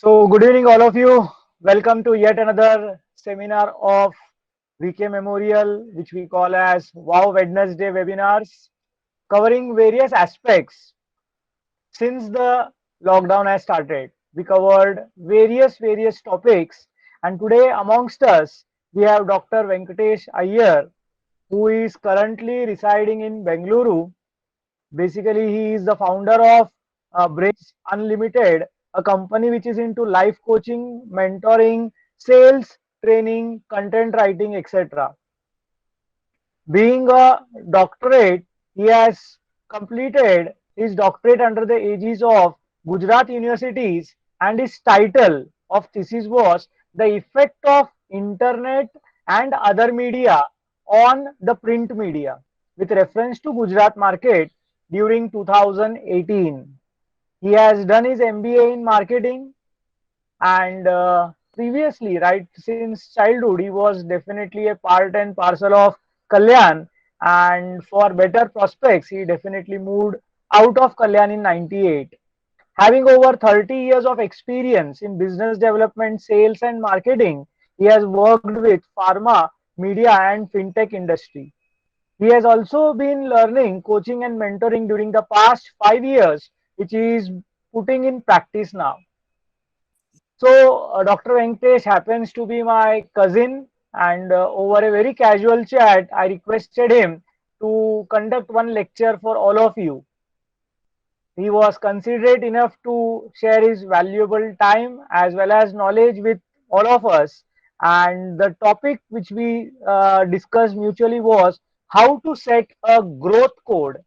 Good evening, all of you. Welcome to yet another seminar of VK Memorial, which we call as Wow Wednesday webinars, covering various aspects since the lockdown has started. We covered various topics, and today amongst us we have Dr. Venkatesh Iyer, who is currently residing in Bengaluru. Basically, he is the founder of Brains Unlimited, a company which is into life coaching, mentoring, sales, training, content writing, etc. Being a doctorate, he has completed his doctorate under the aegis of Gujarat universities, and his title of thesis was The Effect of Internet and Other Media on the Print Media, with reference to Gujarat market during 2018. He has done his MBA in marketing, and previously, right since childhood, he was definitely a part and parcel of Kalyan, and for better prospects he definitely moved out of Kalyan in 98. Having over 30 years of experience in business development, sales and marketing, he has worked with pharma, media and fintech industry. He has also been learning, coaching and mentoring during the past 5 years, which is putting in practice now. Dr. Venkatesh happens to be my cousin, and over a very casual chat, I requested him to conduct one lecture for all of you. He was considerate enough to share his valuable time as well as knowledge with all of us. And the topic which we discussed mutually was how to set a growth code.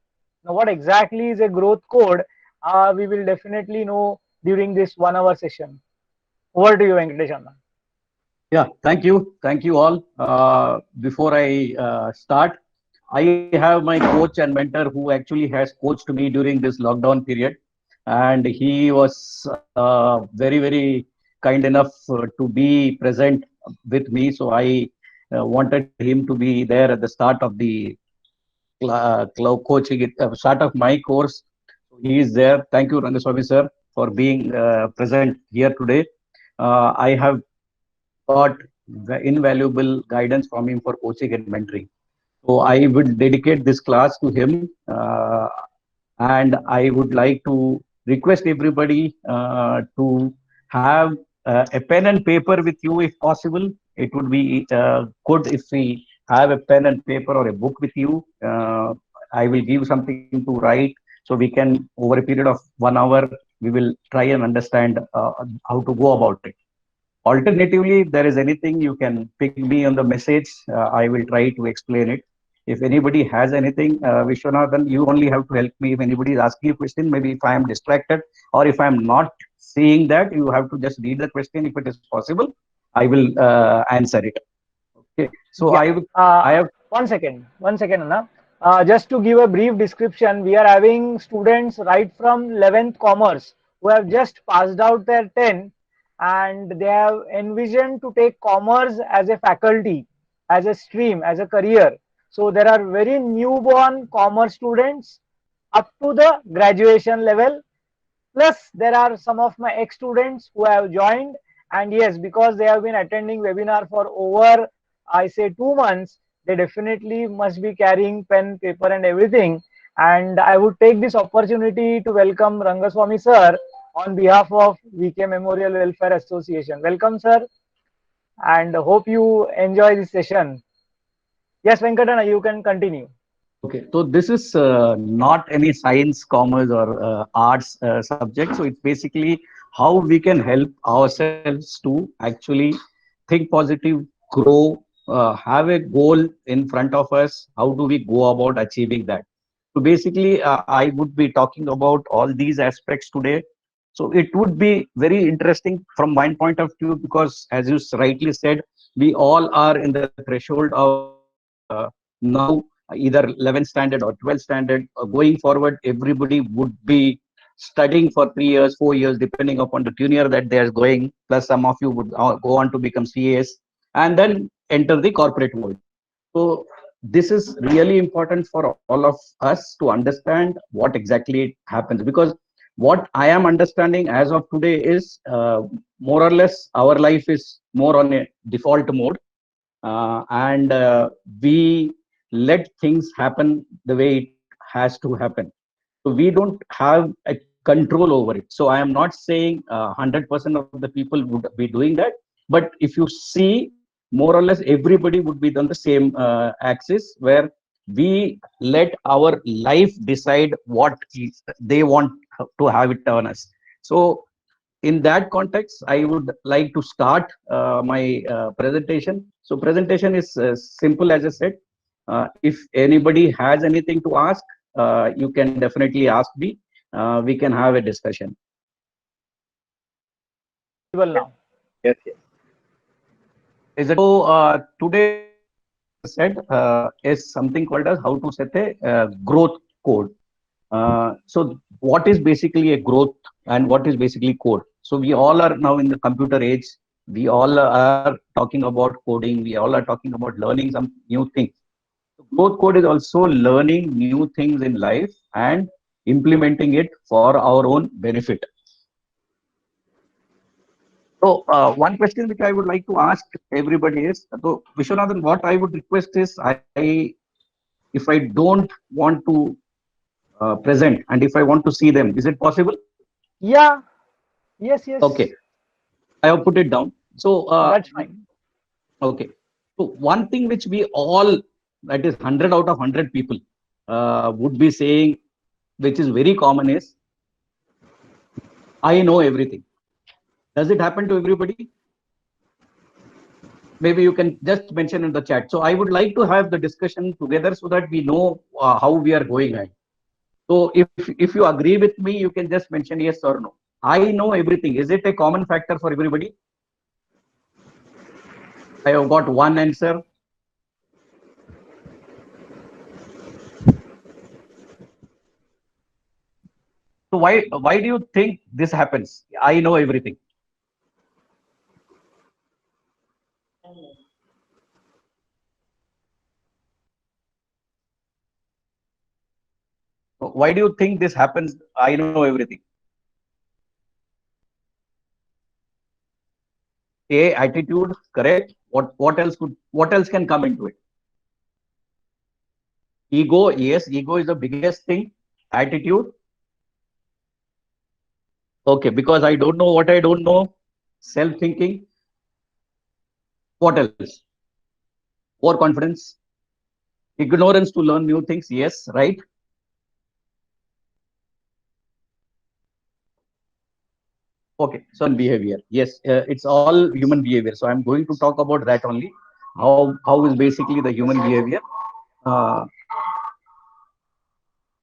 Now, what exactly is a growth code? We will definitely know during this 1 hour session. Over to you, Venkatesh. Yeah, thank you all. Before I start, I have my coach and mentor who actually has coached me during this lockdown period, and he was very kind enough to be present with me. So I wanted him to be there at the start of the coaching, start of my course. So he is there. Thank you, Rangaswamy sir, for being present here today. I have got invaluable guidance from him for coaching and mentoring. So I would dedicate this class to him, and I would like to request everybody to have a pen and paper with you if possible. It would be good if we have a pen and paper or a book with you. I will give something to write so we can, over a period of 1 hour, we will try and understand how to go about it. Alternatively, if there is anything, you can ping me on the message. I will try to explain it. If anybody has anything, Vishwanathan, you only have to help me. If anybody is asking a question, maybe if I am distracted or if I am not seeing that, you have to just read the question. If it is possible, I will answer it. Okay. So Yeah. I have. One second, Anna. Just to give a brief description, we are having students right from 11th Commerce who have just passed out their 10, and they have envisioned to take commerce as a faculty, as a stream, as a career. So there are very newborn commerce students up to the graduation level. Plus, there are some of my ex-students who have joined, and yes, because they have been attending webinar for over, I say, 2 months, they definitely must be carrying pen, paper, and everything. And I would take this opportunity to welcome Rangaswamy sir on behalf of VK Memorial Welfare Association. Welcome, sir, and hope you enjoy this session. Yes, Venkatana, you can continue. Okay, so this is not any science, commerce, or arts subject. So it's basically how we can help ourselves to actually think positive, grow, have a goal in front of us. How do we go about achieving that? So basically, I would be talking about all these aspects today. So it would be very interesting from my point of view because, as you rightly said, we all are in the threshold of now either 11th standard or 12th standard. Going forward, everybody would be studying for 3 years, 4 years, depending upon the tenure that they are going. Plus, some of you would go on to become CAS and then enter the corporate world. So this is really important for all of us to understand what exactly happens, because What I am understanding as of today is more or less our life is more on a default mode, and we let things happen the way it has to happen. So we don't have a control over it. So I am not saying 100% of the people would be doing that, but if you see, more or less everybody would be on the same axis, where we let our life decide what they want to have it on us. So in that context, I would like to start my presentation. So presentation is simple, as I said. If anybody has anything to ask, you can definitely ask me. We can have a discussion. Well, now. Yes, yes. Is it so? Today, said is something called as how to set a growth code. So what is basically a growth and what is basically code? So we all are now in the computer age. We all are talking about coding. We all are talking about learning some new things. Growth code is also learning new things in life and implementing it for our own benefit. So one question which I would like to ask everybody is, so Vishwanathan, what I would request is, if I don't want to present and if I want to see them, is it possible? Yeah. Yes. Yes. Okay, I have put it down. So That's fine. okay. So one thing which we all, that is 100 out of 100 people would be saying, which is very common, is I know everything. Does it happen to everybody? Maybe you can just mention in the chat. So I would like to have the discussion together so that we know how we are going ahead. So if you agree with me, you can just mention yes or no. I know everything. Is it a common factor for everybody? I have got one answer. So why do you think this happens? I know everything. Why do you think this happens? I know everything. A, attitude, correct. What else can come into it? Ego, yes, ego is the biggest thing. Attitude. Okay, because I don't know what I don't know. Self-thinking. What else? Overconfidence. Ignorance to learn new things. Yes, right. Okay, so behavior. Yes, it's all human behavior. So I'm going to talk about that only. How is basically the human behavior? So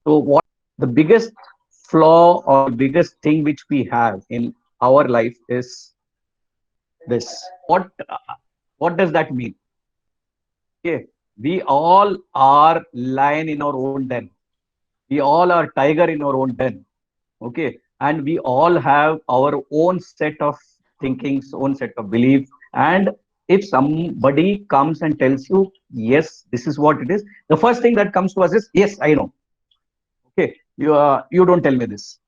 what the biggest flaw or biggest thing which we have in our life is this. What does that mean? Okay, we all are lion in our own den. We all are tiger in our own den. Okay, and we all have our own set of thinkings, own set of beliefs. And if somebody comes and tells you, yes, this is what it is, the first thing that comes to us is, yes, I know. Okay, you don't tell me this.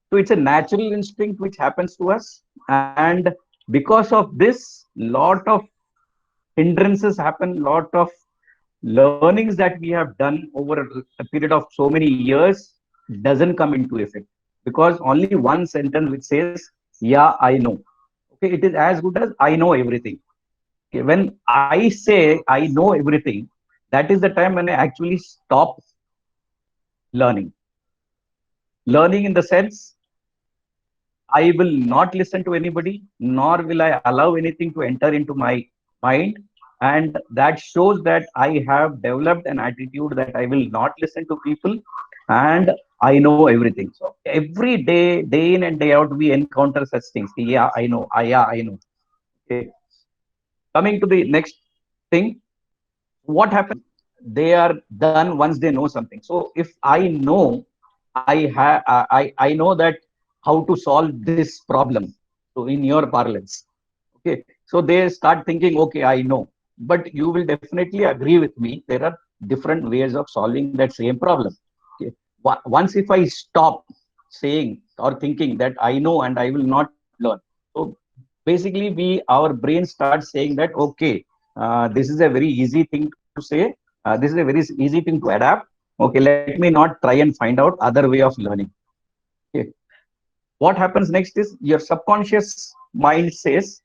So it's a natural instinct which happens to us, and because of this, lot of hindrances happen, lot of learnings that we have done over a period of so many years doesn't come into effect, because only one sentence which says, yeah, I know. Okay, it is as good as I know everything. Okay, when I say I know everything, that is the time when I actually stop learning. Learning in the sense, I will not listen to anybody, nor will I allow anything to enter into my mind. And that shows that I have developed an attitude that I will not listen to people and I know everything. So every day, day in and day out, we encounter such things. Yeah, I know. Yeah, I know. Okay. Coming to the next thing, what happens? They are done once they know something. So if I know, I know that how to solve this problem. So in your parlance, okay. So they start thinking, okay, I know. But you will definitely agree with me. There are different ways of solving that same problem. Okay. Once if I saying or thinking that I know and I will not learn. So basically, our brain starts saying that okay, this is a very easy thing to say. This is a very easy thing to adapt. Okay, let me not try and find out other way of learning. Okay. What happens next is your subconscious mind says,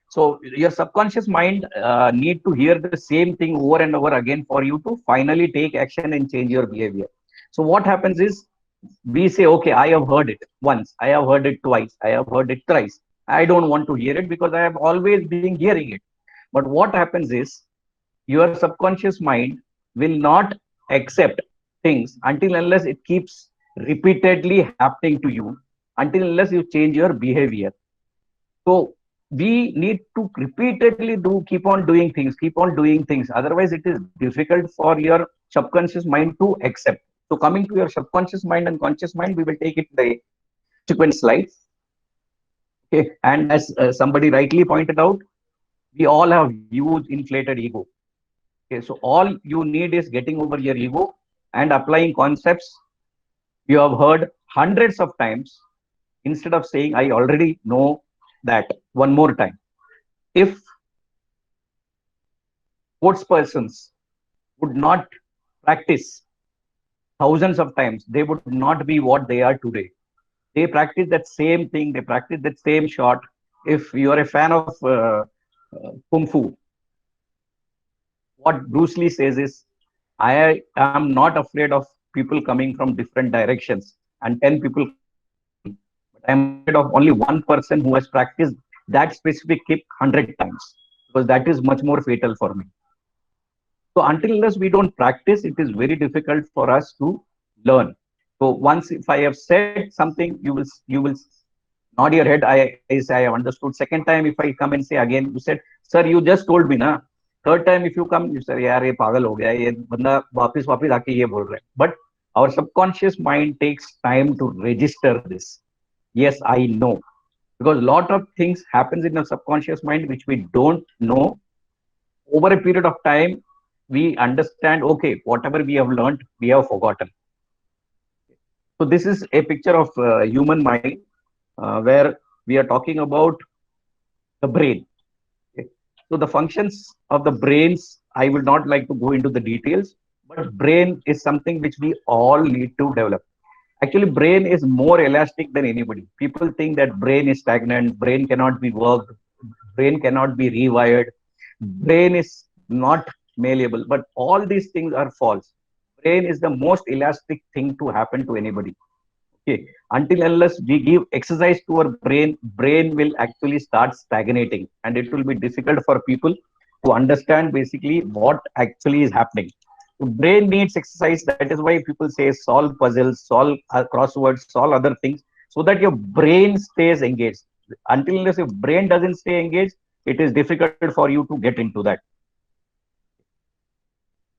so your subconscious mind need to hear the same thing over and over again for you to finally take action and change your behavior. So what happens is we say, okay, I have heard it once, I have heard it twice, I have heard it thrice. I don't want to hear it because I have always been hearing it. But what happens is your subconscious mind will not accept things until unless it keeps repeatedly happening to you, until unless you change your behavior. So we need to repeatedly keep on doing things, keep on doing things. Otherwise, it is difficult for your subconscious mind to accept. So coming to your subconscious mind and conscious mind, we will take it in the subsequent slides. Okay. And as somebody rightly pointed out, we all have huge inflated ego. Okay. So all you need is getting over your ego and applying concepts you have heard hundreds of times instead of saying, I already know that one more time. If sports persons would not practice thousands of times, they would not be what they are today. They practice that same thing, they practice that same shot. If you are a fan of Kung Fu, what Bruce Lee says is, I am not afraid of people coming from different directions and 10 people but I am afraid of only one person who has practiced that specific kick 100 times, because that is much more fatal for me. So until unless we don't practice, it is very difficult for us to learn. So once if I have said something, you will nod your head. I say I have understood. Second time, if I come and say again, you said, sir, you just told me na. Third time, if you come, you say, yaar, ye pagal ho gaya. Ye banda वापस आके ये बोल रहा है. But our subconscious mind takes time to register this. Yes, I know. Because a lot of things happens in the subconscious mind which we don't know. Over a period of time, we understand, okay, whatever we have learned, we have forgotten. So this is a picture of human mind where we are talking about the brain. Okay. So the functions of the brains, I would not like to go into the details, but brain is something which we all need to develop. Actually, brain is more elastic than anybody. People think that brain is stagnant, brain cannot be worked, brain cannot be rewired, brain is not malleable, but all these things are false. Brain is the most elastic thing to happen to anybody. Okay. Until unless we give exercise to our brain, brain will actually start stagnating, and it will be difficult for people to understand basically what actually is happening. So brain needs exercise. That is why people say solve puzzles, solve crosswords, solve other things, so that your brain stays engaged. Until unless your brain doesn't stay engaged, it is difficult for you to get into that.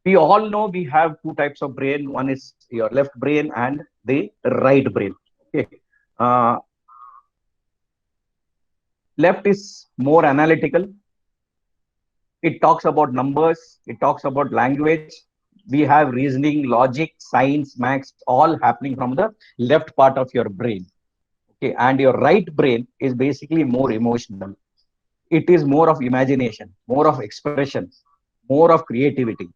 We all know we have two types of brain. One is your left brain and the right brain. Okay. Left is more analytical. It talks about numbers. It talks about language. We have reasoning, logic, science, maths, all happening from the left part of your brain. Okay. And your right brain is basically more emotional. It is more of imagination, more of expression, more of creativity.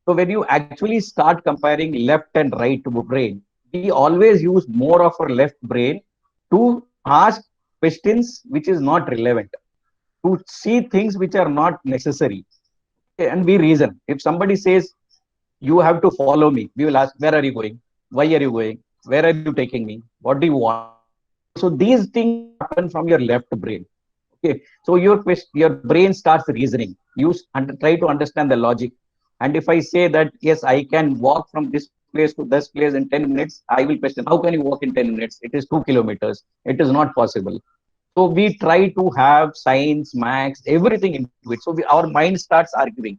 So when you actually start comparing left and right brain, we always use more of our left brain to ask questions which is not relevant, to see things which are not necessary. Okay, and we reason. If somebody says, you have to follow me, we will ask, where are you going? Why are you going? Where are you taking me? What do you want? So these things happen from your left brain. Okay, so your brain starts reasoning. You try to understand the logic. And if I say that, yes, I can walk from this place to this place in 10 minutes, I will question, how can you walk in 10 minutes? It is 2 kilometers. It is not possible. So we try to have science, maths, everything into it. So our mind starts arguing.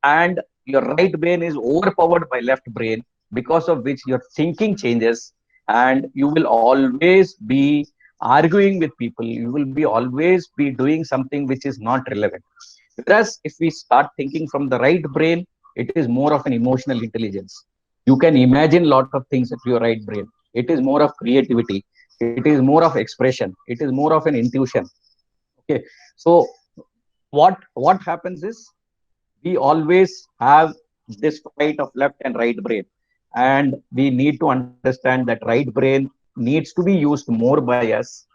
And your right brain is overpowered by left brain, because of which your thinking changes and you will always be arguing with people. You will be always be doing something which is not relevant. Whereas if we start thinking from the right brain, it is more of an emotional intelligence. You can imagine a lot of things with your right brain. It is more of creativity. It is more of expression. It is more of an intuition. Okay. So what happens is we always have this fight of left and right brain, and we need to understand that right brain needs to be used more by us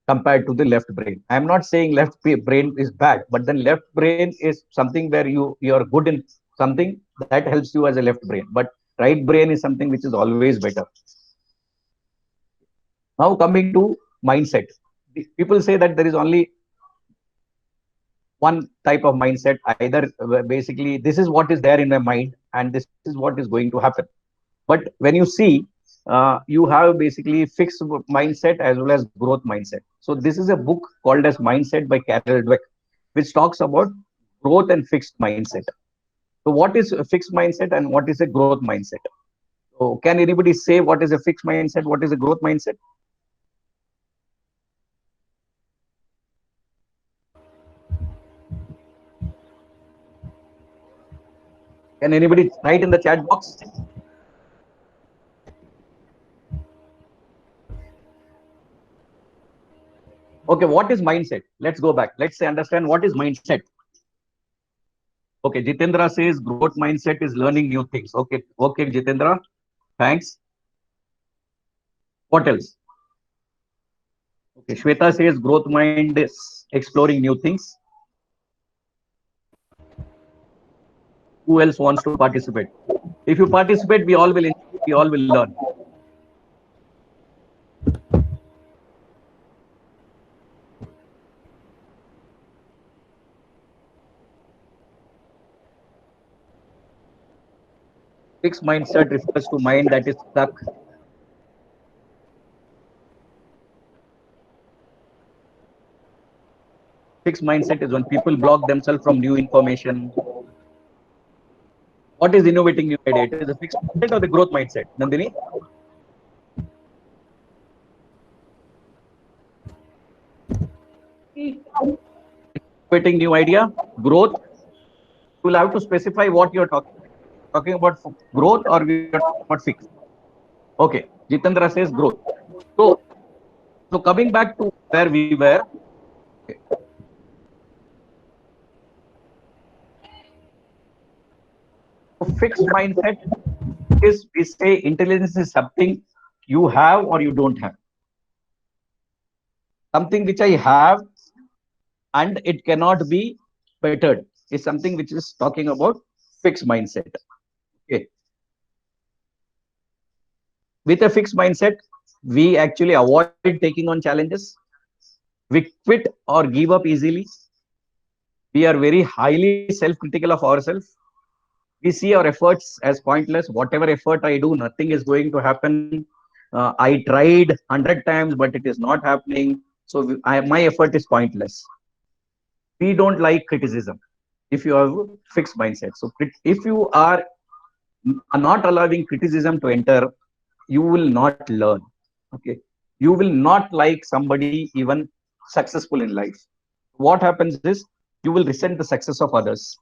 compared to the left brain. I'm not saying brain is bad, but then left brain is something where you're good in something that helps you as a left brain, but right brain is something which is always better. Now coming to mindset, people say that there is only one type of mindset. Either basically this is what is there in my mind and this is what is going to happen. But when you see, you have basically fixed mindset as well as growth mindset. So this is a book called as Mindset by Carol Dweck, which talks about growth and fixed mindset. So what is a fixed mindset and what is a growth mindset? So can anybody say what is a fixed mindset, what is a growth mindset? Can anybody write in the chat box? Okay, what is mindset? Let's go back. Let's say understand what is mindset. Okay, Jitendra says growth mindset is learning new things. Okay, okay, Jitendra, thanks. What else? Okay, Shweta says growth mind is exploring new things. Who else wants to participate? If you participate, we all will learn. Fixed mindset refers to mind that is stuck. Fixed mindset is when people block themselves from new information. What is innovating new idea? It is a fixed mindset or the growth mindset, Nandini? Innovating new idea, growth. You will have to specify what you're talking about, growth or we are talking about fixed. Okay, Jitendra says growth. So coming back to where we were. Okay. Fixed mindset is, we say intelligence is something you have or you don't have. Something which I have and it cannot be bettered is something which is talking about fixed mindset. Okay. With a fixed mindset, we actually avoid taking on challenges. We quit or give up easily. We are very highly self-critical of ourselves. We see our efforts as pointless. Whatever effort I do, nothing is going to happen. I tried 100 times, but it is not happening. So my effort is pointless. We don't like criticism if you have a fixed mindset. So if you are not allowing criticism to enter, you will not learn. Okay, you will not like somebody even successful in life. What happens is you will resent the success of others.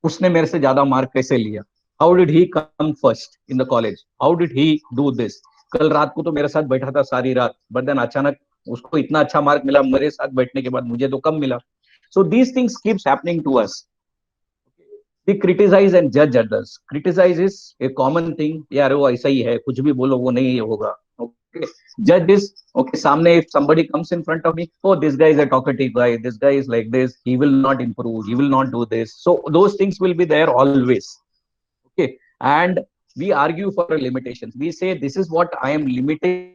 उसने मेरे से ज्यादा mark कैसे लिया? How did he come first in the college? How did he do this? कल रात को तो मेरे साथ बैठा था सारी रात, but then अचानक उसको इतना अच्छा मार्क मिला, मेरे साथ बैठने के बाद मुझे तो कम मिला. So these things keeps happening to us. We criticize and judge others. Criticize is a common thing. यार वो ऐसा ही है, कुछ भी बोलो वो नहीं होगा. Okay. Judge is, okay, सामने if somebody comes in front of me, oh, this guy is a talkative guy, this guy is like this, he will not improve, he will not do this. So those things will be there always. Okay. And we argue for limitations. We say this is what I am limited,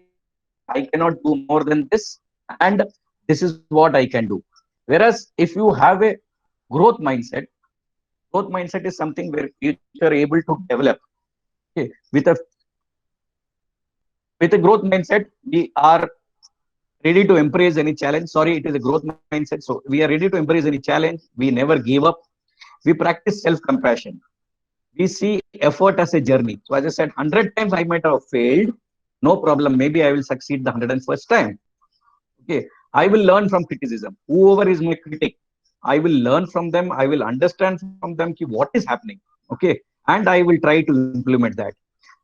I cannot do more than this, and this is what I can do. Whereas if you have a growth mindset is something where you are able to develop. Okay. With a growth mindset, we are ready to embrace any challenge. Sorry, it is a growth mindset. So we are ready to embrace any challenge. We never give up. We practice self-compassion. We see effort as a journey. So as I said, 100 times I might have failed. No problem. Maybe I will succeed the 101st time. Okay. I will learn from criticism. Whoever is my critic, I will learn from them. I will understand from them what is happening. Okay. And I will try to implement that.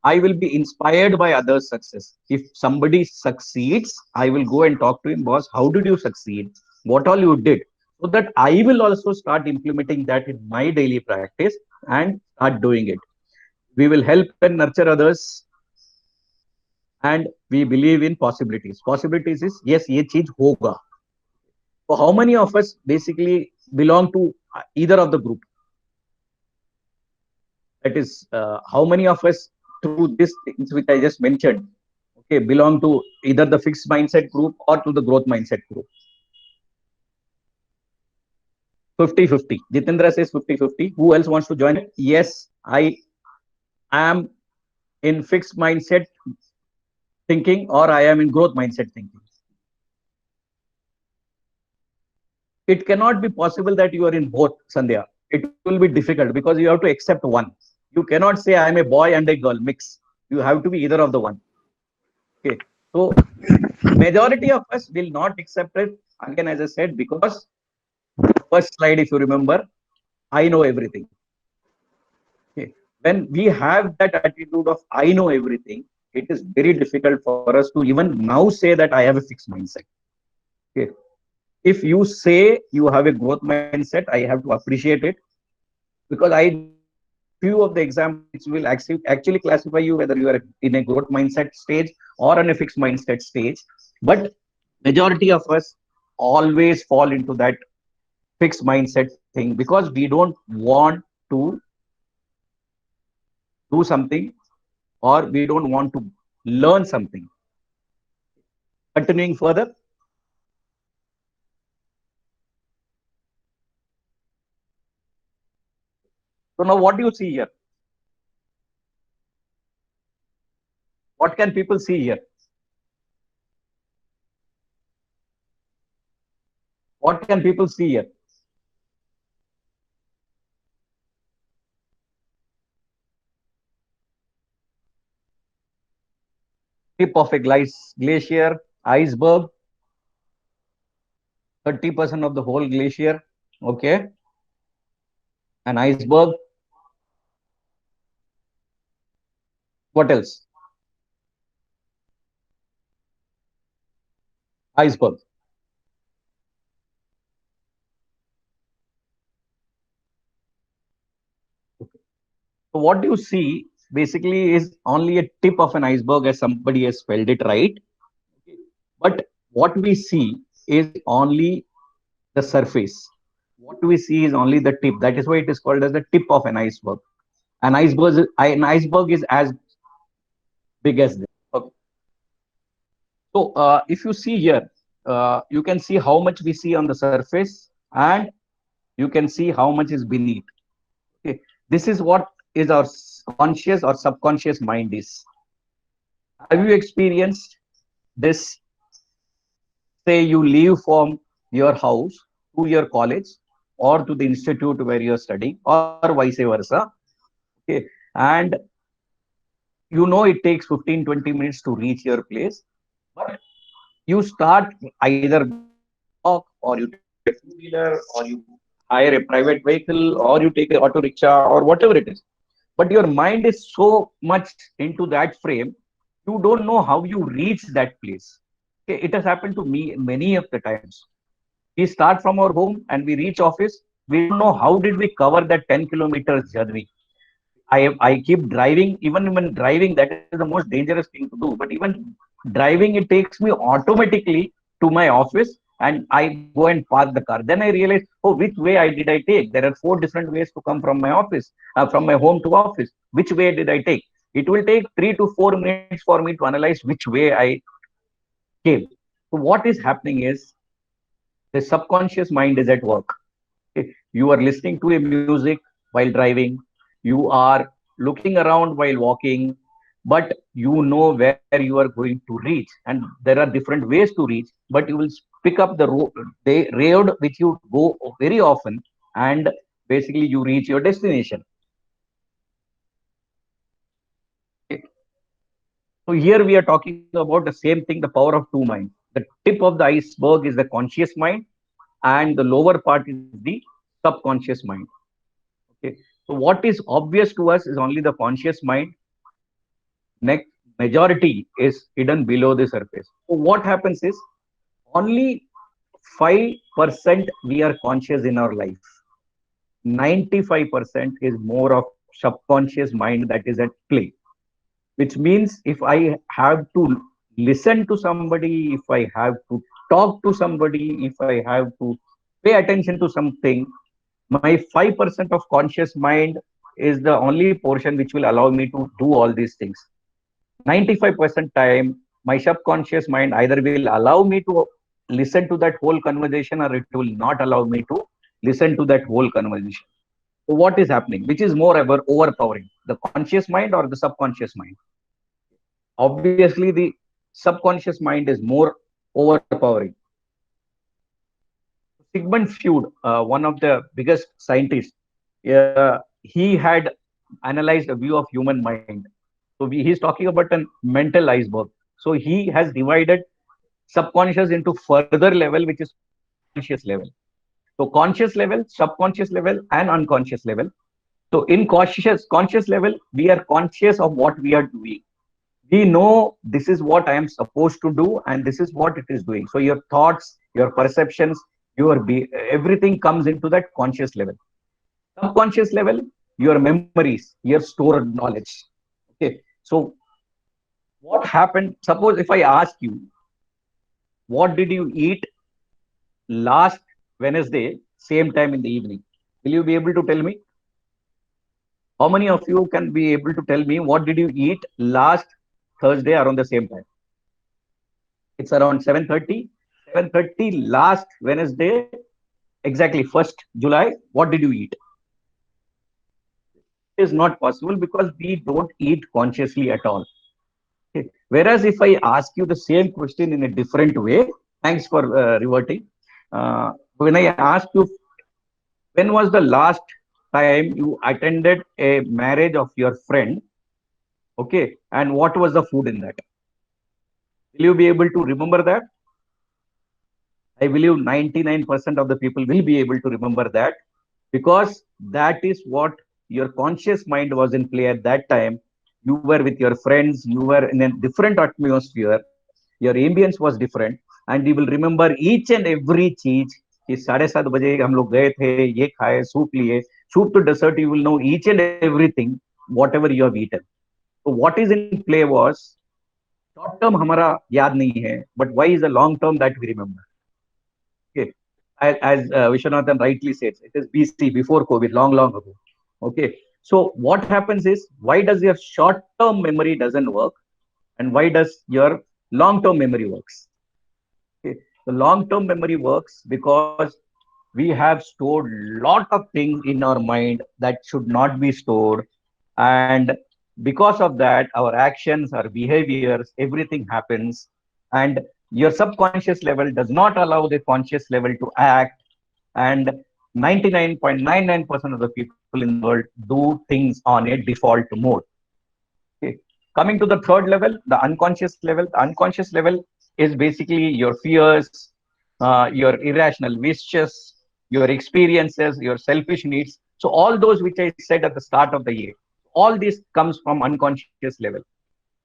I will be inspired by others' success. If somebody succeeds, I will go and talk to him, boss, how did you succeed? What all you did? So that I will also start implementing that in my daily practice and start doing it. We will help and nurture others, and we believe in possibilities. Possibilities is yes, ye cheez hoga. So how many of us basically belong to either of the group? That is, how many of us through these things which I just mentioned, okay, belong to either the fixed mindset group or to the growth mindset group? 50-50. Jitendra says 50-50. Who else wants to join? Yes, I am in fixed mindset thinking, or I am in growth mindset thinking. It cannot be possible that you are in both, Sandhya. It will be difficult because you have to accept one. You cannot say I am a boy and a girl mix. You have to be either of the one. Okay. So majority of us will not accept it, again, as I said, because first slide, if you remember, I know everything. Okay. When we have that attitude of I know everything, it is very difficult for us to even now say that I have a fixed mindset. Okay. If you say you have a growth mindset, I have to appreciate it, because I know few of the examples which will actually classify you whether you are in a growth mindset stage or in a fixed mindset stage. But majority of us always fall into that fixed mindset thing because we don't want to do something, or we don't want to learn something. Continuing further. So now what do you see here? What can people see here? What can people see here? Tip of a glacier, iceberg, 30% of the whole glacier. Okay. An iceberg. What else? Iceberg. So what you see basically is only a tip of an iceberg, as somebody has spelled it right. But what we see is only the surface. What we see is only the tip. That is why it is called as the tip of an iceberg. An iceberg is as big as this. Okay. So if you see here, you can see how much we see on the surface, and you can see how much is beneath. Okay. This is what is our conscious or subconscious mind is. Have you experienced this? Say you leave from your house to your college or to the institute where you're studying, or vice versa. Okay. And you know it takes 15-20 minutes to reach your place, but you start either walk, or you take a two-wheeler, or you hire a private vehicle, or you take an auto rickshaw, or whatever it is. But your mind is so much into that frame, you don't know how you reach that place. Okay, it has happened to me many of the times. We start from our home and we reach office. We don't know how did we cover that 10 kilometers journey. I keep driving. Even when driving, that is the most dangerous thing to do. But even driving, it takes me automatically to my office, and I go and park the car. Then I realize, oh, which way did I take? There are 4 different ways to come from my office, from my home to office. Which way did I take? It will take 3 to 4 minutes for me to analyze which way I came. So what is happening is the subconscious mind is at work. You are listening to a music while driving, you are looking around while walking, but you know where you are going to reach, and there are different ways to reach, but you will pick up the road which you go very often, and basically you reach your destination. So here we are talking about the same thing, the power of two minds. The tip of the iceberg is the conscious mind, and the lower part is the subconscious mind. Okay. So what is obvious to us is only the conscious mind. Next, majority is hidden below the surface. So what happens is only 5% we are conscious in our life. 95% is more of subconscious mind that is at play, which means if I have to listen to somebody, if I have to talk to somebody, if I have to pay attention to something, my 5% of conscious mind is the only portion which will allow me to do all these things. 95% time, my subconscious mind either will allow me to listen to that whole conversation or it will not allow me to listen to that whole conversation. So what is happening? Which is more ever overpowering, the conscious mind or the subconscious mind? Obviously, the subconscious mind is more overpowering. Sigmund Freud, one of the biggest scientists, he had analyzed a view of human mind. So he's talking about a mental iceberg. So he has divided subconscious into further level, which is conscious level. So conscious level, subconscious level, and unconscious level. So in conscious level, we are conscious of what we are doing. We know this is what I am supposed to do, and this is what it is doing. So your thoughts, your perceptions, everything comes into that conscious level. Subconscious level, your memories, your stored knowledge. Okay. So what happened? Suppose if I ask you, what did you eat last Wednesday, same time in the evening? Will you be able to tell me? How many of you can be able to tell me what did you eat last Thursday around the same time? It's around 7:30. 7:30 last Wednesday, exactly 1st July. What did you eat? It is not possible because we don't eat consciously at all. Okay. Whereas if I ask you the same question in a different way, thanks for reverting. When I ask you, when was the last time you attended a marriage of your friend? Okay, and what was the food in that? Will you be able to remember that? I believe 99% of the people will be able to remember that because that is what your conscious mind was in play at that time. You were with your friends, you were in a different atmosphere, your ambience was different, and you will remember each and every चीज कि 7:30 बजे हम लोग गए थे, ये खाए, soup लिए, soup to dessert, you will know each and everything whatever you have eaten. So what is in play was short term हमारा याद नहीं है, but why is the long term that we remember? Okay, as Vishwanathan rightly says, it is BC, before COVID, long, long ago. Okay, so what happens is, why does your short-term memory doesn't work, and why does your long-term memory works? Okay, the long-term memory works because we have stored lot of things in our mind that should not be stored, and because of that, our actions, our behaviors, everything happens, and your subconscious level does not allow the conscious level to act, and 99.99% of the people in the world do things on a default mode. Okay. Coming to the third level, the unconscious level. The unconscious level is basically your fears, your irrational wishes, your experiences, your selfish needs. So all those which I said at the start of the year, all this comes from unconscious level.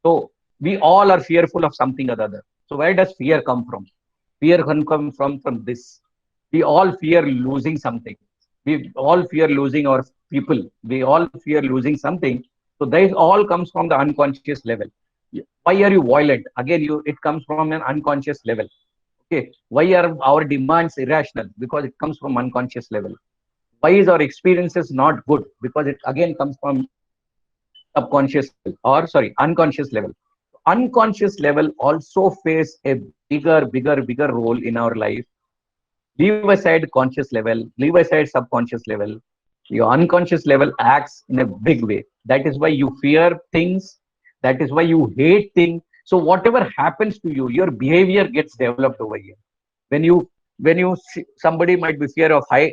So we all are fearful of something or other. So where does fear come from? Fear can come from this. We all fear losing something. We all fear losing our people. We all fear losing something. So this all comes from the unconscious level. Why are you violent? Again, it comes from an unconscious level. Okay. Why are our demands irrational? Because it comes from unconscious level. Why is our experiences not good? Because it again comes from subconscious or sorry, unconscious level. Unconscious level also plays a bigger role in our life. Leave aside conscious level, leave aside subconscious level. Your unconscious level acts in a big way. That is why you fear things. That is why you hate things. So whatever happens to you, your behavior gets developed over here. When you somebody might be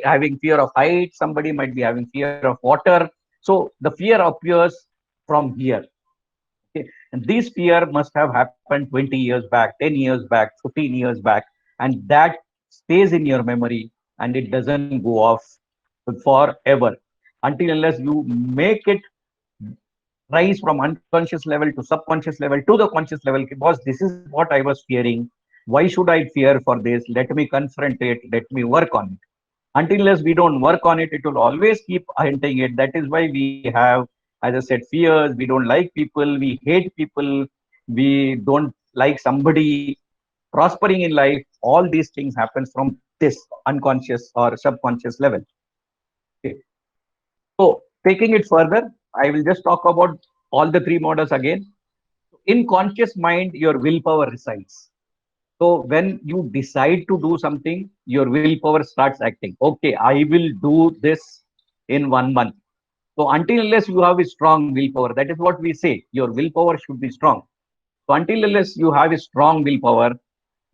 having fear of height, somebody might be having fear of water. So the fear appears from here. Okay. And this fear must have happened 20 years back, 10 years back, 15 years back, and that stays in your memory and it doesn't go off forever until unless you make it rise from unconscious level to subconscious level to the conscious level. Boss, this is what I was fearing. Why should I fear for this? Let me confront it. Let me work on it. Until unless we don't work on it, it will always keep hunting it. That is why we have, as I said, fears. We don't like people. We hate people. We don't like somebody prospering in life. All these things happens from this unconscious or subconscious level. Okay. So taking it further, I will just talk about all the three models again. In conscious mind, your willpower resides. So when you decide to do something, your willpower starts acting. Okay, I will do this in 1 month. So until unless you have a strong willpower, that is what we say. Your willpower should be strong. So until unless you have a strong willpower,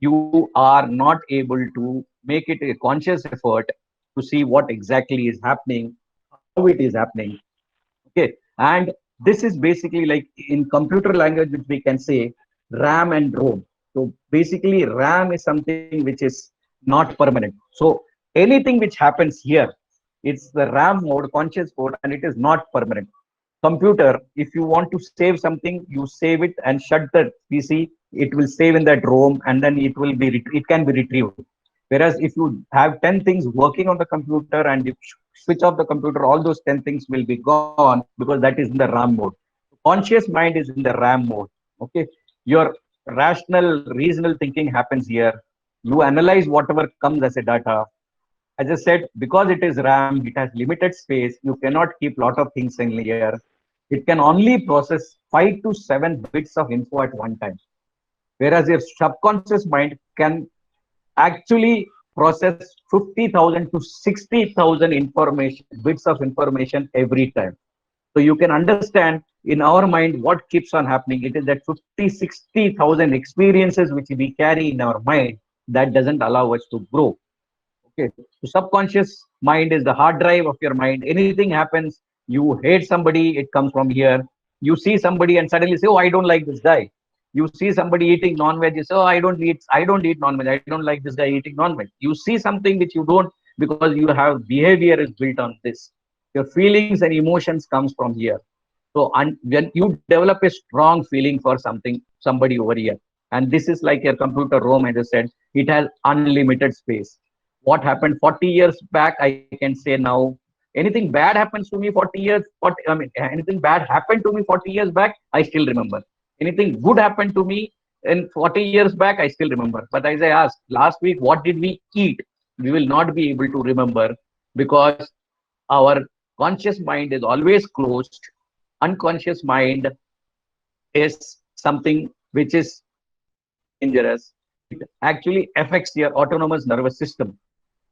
you are not able to make it a conscious effort to see what exactly is happening, how it is happening. Okay, and this is basically like in computer language, which we can say RAM and ROM. So basically, RAM is something which is not permanent. So anything which happens here, it's the RAM mode, conscious mode, and it is not permanent. Computer, if you want to save something, you save it and shut the PC. It will save in that ROM, and then it can be retrieved. Whereas if you have 10 things working on the computer and you switch off the computer, all those 10 things will be gone because that is in the RAM mode. Conscious mind is in the RAM mode. Okay. Your rational, reasonable thinking happens here. You analyze whatever comes as a data. As I said, because it is RAM, it has limited space. You cannot keep lot of things in here. It can only process 5 to 7 bits of info at one time. Whereas your subconscious mind can actually process 50,000 to 60,000 information bits of information every time. So you can understand in our mind what keeps on happening. It is that 50, 60,000 experiences which we carry in our mind that doesn't allow us to grow. Okay. So subconscious mind is the hard drive of your mind. Anything happens, you hate somebody, it comes from here. You see somebody and suddenly say, "Oh, I don't like this guy." You see somebody eating non-veg, you say, "Oh, I don't eat non-veg. I don't like this guy eating non-veg." You see something which you don't because you have behavior is built on this. Your feelings and emotions comes from here. So when you develop a strong feeling for something, somebody over here, and this is like your computer ROM, as I said, it has unlimited space. What happened 40 years back, I can say now. Anything bad happens to me 40 years, anything bad happened to me 40 years back, I still remember. Anything good happened to me in 40 years back, I still remember. But as I asked last week, what did we eat? We will not be able to remember because our conscious mind is always closed. Unconscious mind is something which is dangerous. It actually affects your autonomous nervous system.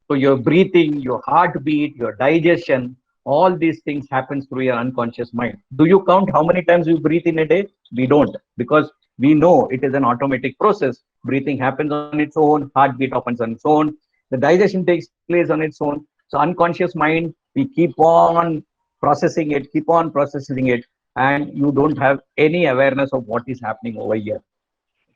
So your breathing, your heartbeat, your digestion, all these things happens through your unconscious mind. Do you count how many times you breathe in a day? We don't, because we know it is an automatic process. Breathing happens on its own, heartbeat happens on its own, the digestion takes place on its own. So unconscious mind, we keep on processing it, and you don't have any awareness of what is happening over here.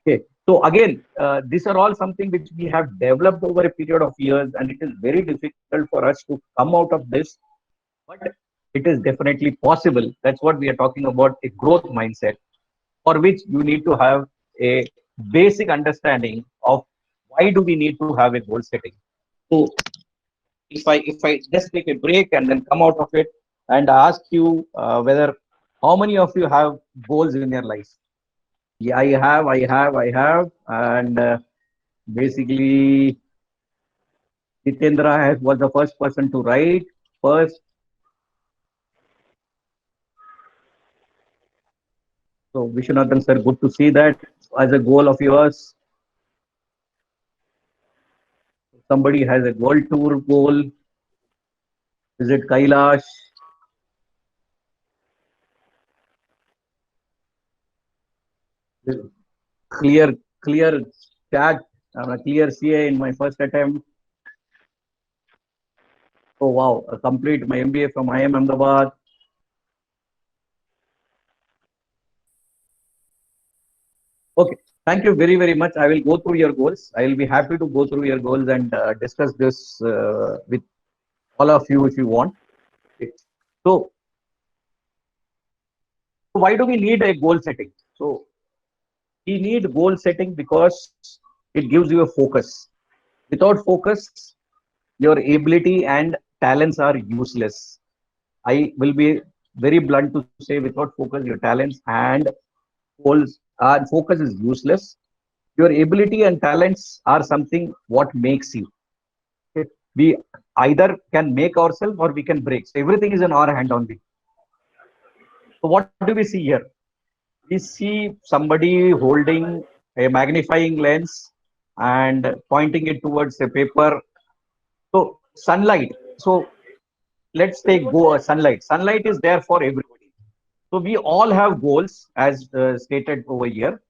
Okay, so again, these are all something which we have developed over a period of years, and it is very difficult for us to come out of this, but it is definitely possible. That's what we are talking about, a growth mindset, for which you need to have a basic understanding of why do we need to have a goal setting. So if I just take a break and then come out of it and ask you whether how many of you have goals in your life? Yeah, I have, and basically, was the first person to write first. So, Vishwanathan sir, good to see that as a goal of yours. Somebody has a world tour goal. Visit Kailash. Clear, clear chat, clear CA in my first attempt. Oh wow, complete my MBA from IIM Ahmedabad. Okay, thank you very, very much. I will go through your goals. I will be happy to go through your goals and discuss this with all of you if you want. Okay. So, why do we need a goal setting? So we need goal setting because it gives you a focus. Without focus, your ability and talents are useless. I will be very blunt to say, without focus, your talents and goals are focus is useless. Your ability and talents are something what makes you. Okay? We either can make ourselves or we can break. So everything is in our hand only. So what do we see here? We see somebody holding a magnifying lens and pointing it towards a paper. So sunlight. So let's take sunlight. Sunlight is there for everybody. So we all have goals as stated over here.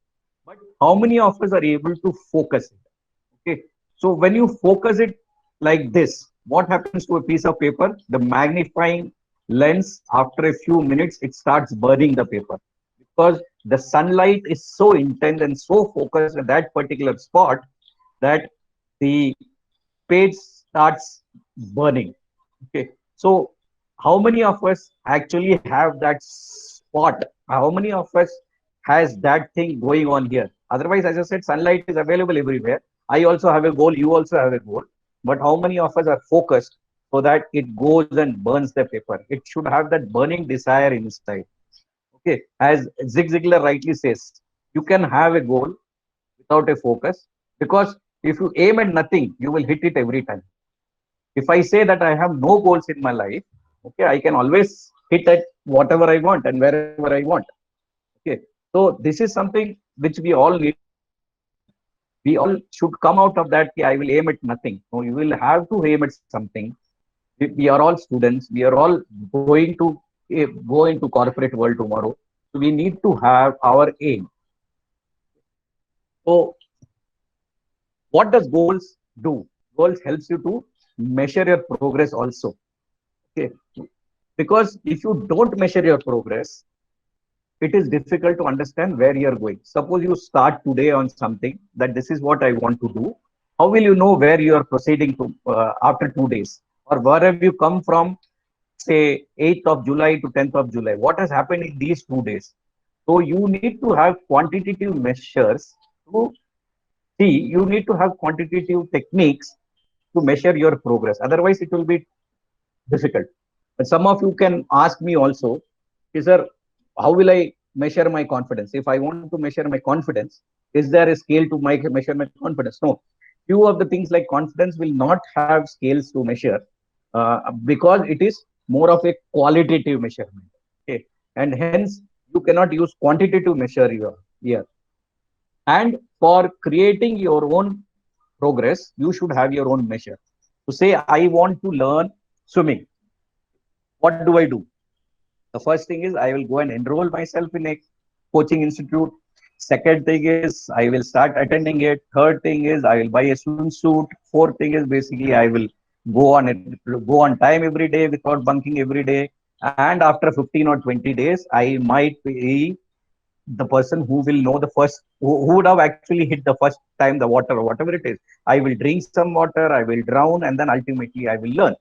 But how many of us are able to focus it? Okay. So when you focus it like this, what happens to a piece of paper? The magnifying lens, after a few minutes, it starts burning the paper because the sunlight is so intense and so focused at that particular spot that the page starts burning. Okay. So how many of us actually have that spot? How many of us has that thing going on here? Otherwise, as I said, sunlight is available everywhere. I also have a goal. You also have a goal. But how many of us are focused so that it goes and burns the paper? It should have that burning desire inside. Okay. As Zig Ziglar rightly says, you can have a goal without a focus because if you aim at nothing, you will hit it every time. If I say that I have no goals in my life, okay, I can always hit at whatever I want and wherever I want. Okay. So this is something which we all need. We all should come out of that. I will aim at nothing. So you will have to aim at something. We are all students. We are all going to go into corporate world tomorrow. So we need to have our aim. So what does goals do? Goals helps you to measure your progress also. Okay. Because if you don't measure your progress, it is difficult to understand where you're going. Suppose you start today on something that this is what I want to do. How will you know where you are proceeding to after 2 days? Or where have you come from, say, 8th of July to 10th of July? What has happened in these 2 days? So you need to have quantitative measures to see, you need to have quantitative techniques to measure your progress. Otherwise, it will be difficult. But some of you can ask me also, sir, how will I measure my confidence? If I want to measure my confidence, is there a scale to measure my confidence? No. Few of the things like confidence will not have scales to measure because it is more of a qualitative measurement. Okay. And hence, you cannot use quantitative measure here. And for creating your own progress, you should have your own measure. To say, I want to learn swimming. What do I do? The first thing is I will go and enroll myself in a coaching institute. Second thing is I will start attending it. Third thing is I will buy a swimsuit. Fourth thing is basically I will go on time every day without bunking every day. And after 15 or 20 days, I might be the person who will know the first, who would have actually hit the first time the water or whatever it is. I will drink some water, I will drown, and then ultimately I will learn.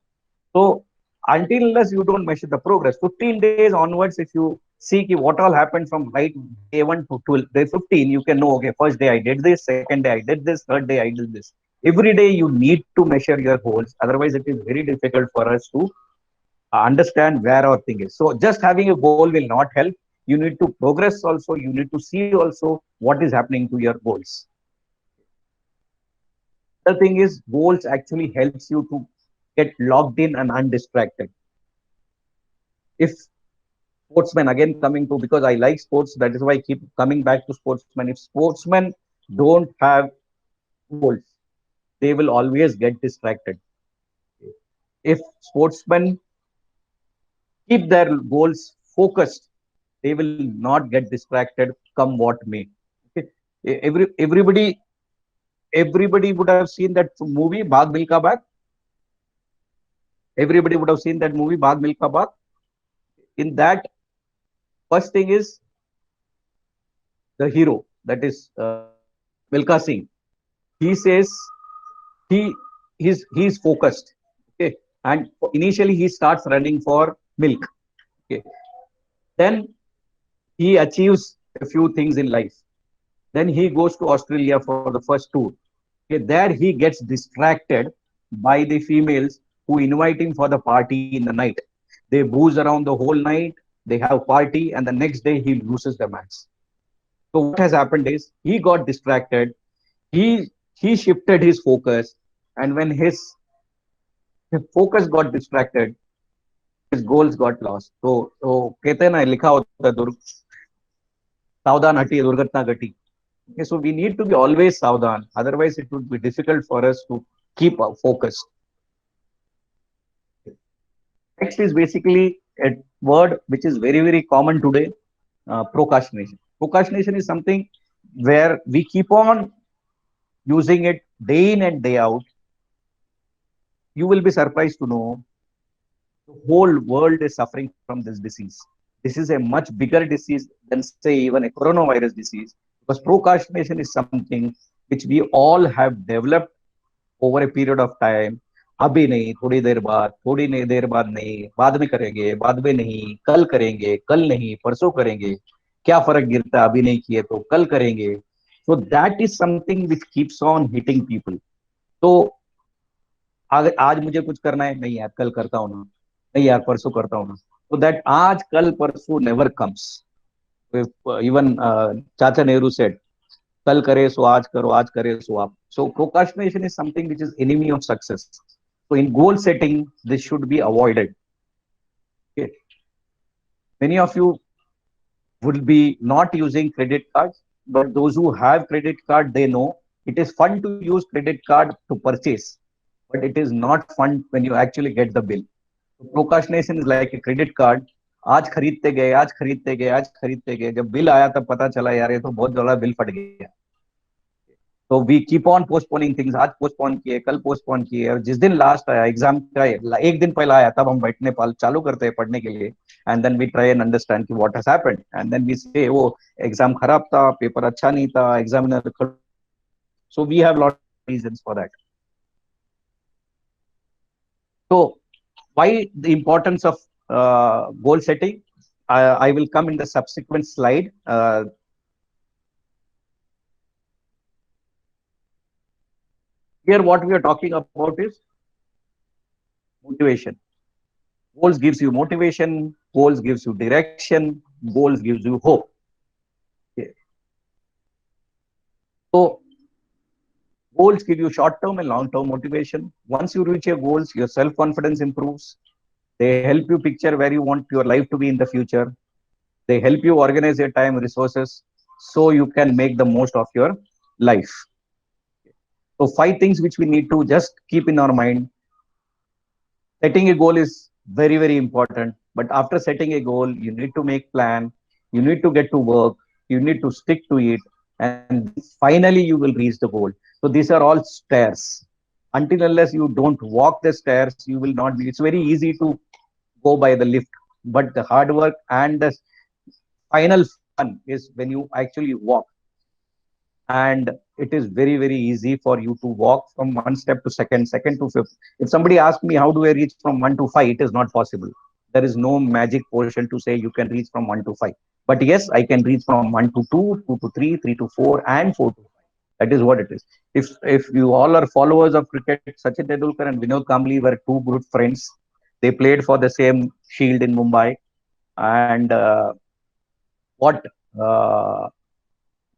So until unless you don't measure the progress, 15 days onwards, if you see what all happened from right day 1 to 12, day 15, you can know, okay, first day I did this, second day I did this, third day I did this. Every day you need to measure your goals. Otherwise, it is very difficult for us to understand where our thing is. So just having a goal will not help. You need to progress also. You need to see also what is happening to your goals. The thing is, goals actually helps you to get logged in and undistracted. If sportsmen, again coming to, because I like sports, that is why I keep coming back to sportsmen. If sportsmen don't have goals, they will always get distracted. If sportsmen keep their goals focused, they will not get distracted come what may. Okay. Everybody would have seen that movie Bhag Milka Bhag. Everybody would have seen that movie Bhag Milka Bhag. In that, first thing is the hero, that is Milka Singh. He says he's focused. Okay, and initially he starts running for milk. Okay, then He achieves a few things in life. Then he goes to Australia for the first tour. Okay, there he gets distracted by the females who invite him for the party in the night. They booze around the whole night, they have party, and the next day he loses the match. So what has happened is he got distracted, he shifted his focus, and when his focus got distracted, his goals got lost. So कहते हैं ना लिखा होता है सावधान हटिए दुर्घटना घटी. Okay, so we need to be always savdhan. Otherwise, it would be difficult for us to keep our focus. Next is basically a word which is very, very common today, procrastination. Procrastination is something where we keep on using it day in and day out. You will be surprised to know the whole world is suffering from this disease. This is a much bigger disease than, say, even a coronavirus disease, because procrastination is something which we all have developed over a period of time. अभी नहीं, थोड़ी देर बाद, थोड़ी देर बाद नहीं, बाद में करेंगे, बाद में नहीं, कल करेंगे, कल नहीं, परसों करेंगे, क्या फर्क गिरता है, अभी नहीं किए तो कल करेंगे. So that is something which keeps on hitting people. तो आज मुझे कुछ करना है, नहीं यार कल करता हूँ ना, नहीं यार परसों करता हूँ ना. So that आज कल परसों never comes. Even Chacha Nehru said, कल करे सो आज करो, आज करे सो आप. So procrastination is something which is enemy of success. So in goal setting, this should be avoided. Okay. Many of you would be not using credit cards, but those who have credit card, they know it is fun to use credit card to purchase, but it is not fun when you actually get the bill. So procrastination is like a credit card. आज खरीदते गए, आज खरीदते गए, आज खरीदते गए, जब बिल आया तब पता चला यार ये तो बहुत बड़ा बिल फट गया. तो we keep on postponing things. आज पोस्टपोन किए, कल पोस्टपोन किए, और जिस दिन लास्ट आया एग्जाम का एक दिन पहले आया तब हम बैठने चालू करते हैं पढ़ने के लिए. And then we try and understand कि what has happened, and then we say वो एग्जाम खराब था, पेपर अच्छा नहीं था, examiner. So we have lot of reasons for that. So why the importance of goal setting? I will come in the subsequent slide. Here what we are talking about is motivation. Goals gives you motivation, goals gives you direction, goals gives you hope. Okay. So goals give you short-term and long-term motivation. Once you reach your goals, your self-confidence improves. They help you picture where you want your life to be in the future. They help you organize your time resources so you can make the most of your life. So 5 things which we need to just keep in our mind. Setting a goal is very, very important. But after setting a goal, you need to make plan. You need to get to work. You need to stick to it. And finally, you will reach the goal. So these are all stairs. Until unless you don't walk the stairs, you will not be. It's very easy to go by the lift. But the hard work and the final fun is when you actually walk. And it is very, very easy for you to walk from one step to second, second to fifth. If somebody asks me how do I reach from 1 to 5, it is not possible. There is no magic portion to say you can reach from 1 to 5. But yes, I can reach from 1 to 2, 2 to 3, 3 to 4, and 4 to 5. That is what it is. If you all are followers of cricket, Sachin Tendulkar and Vinod Kambli were 2 good friends. They played for the same Shield in Mumbai. And what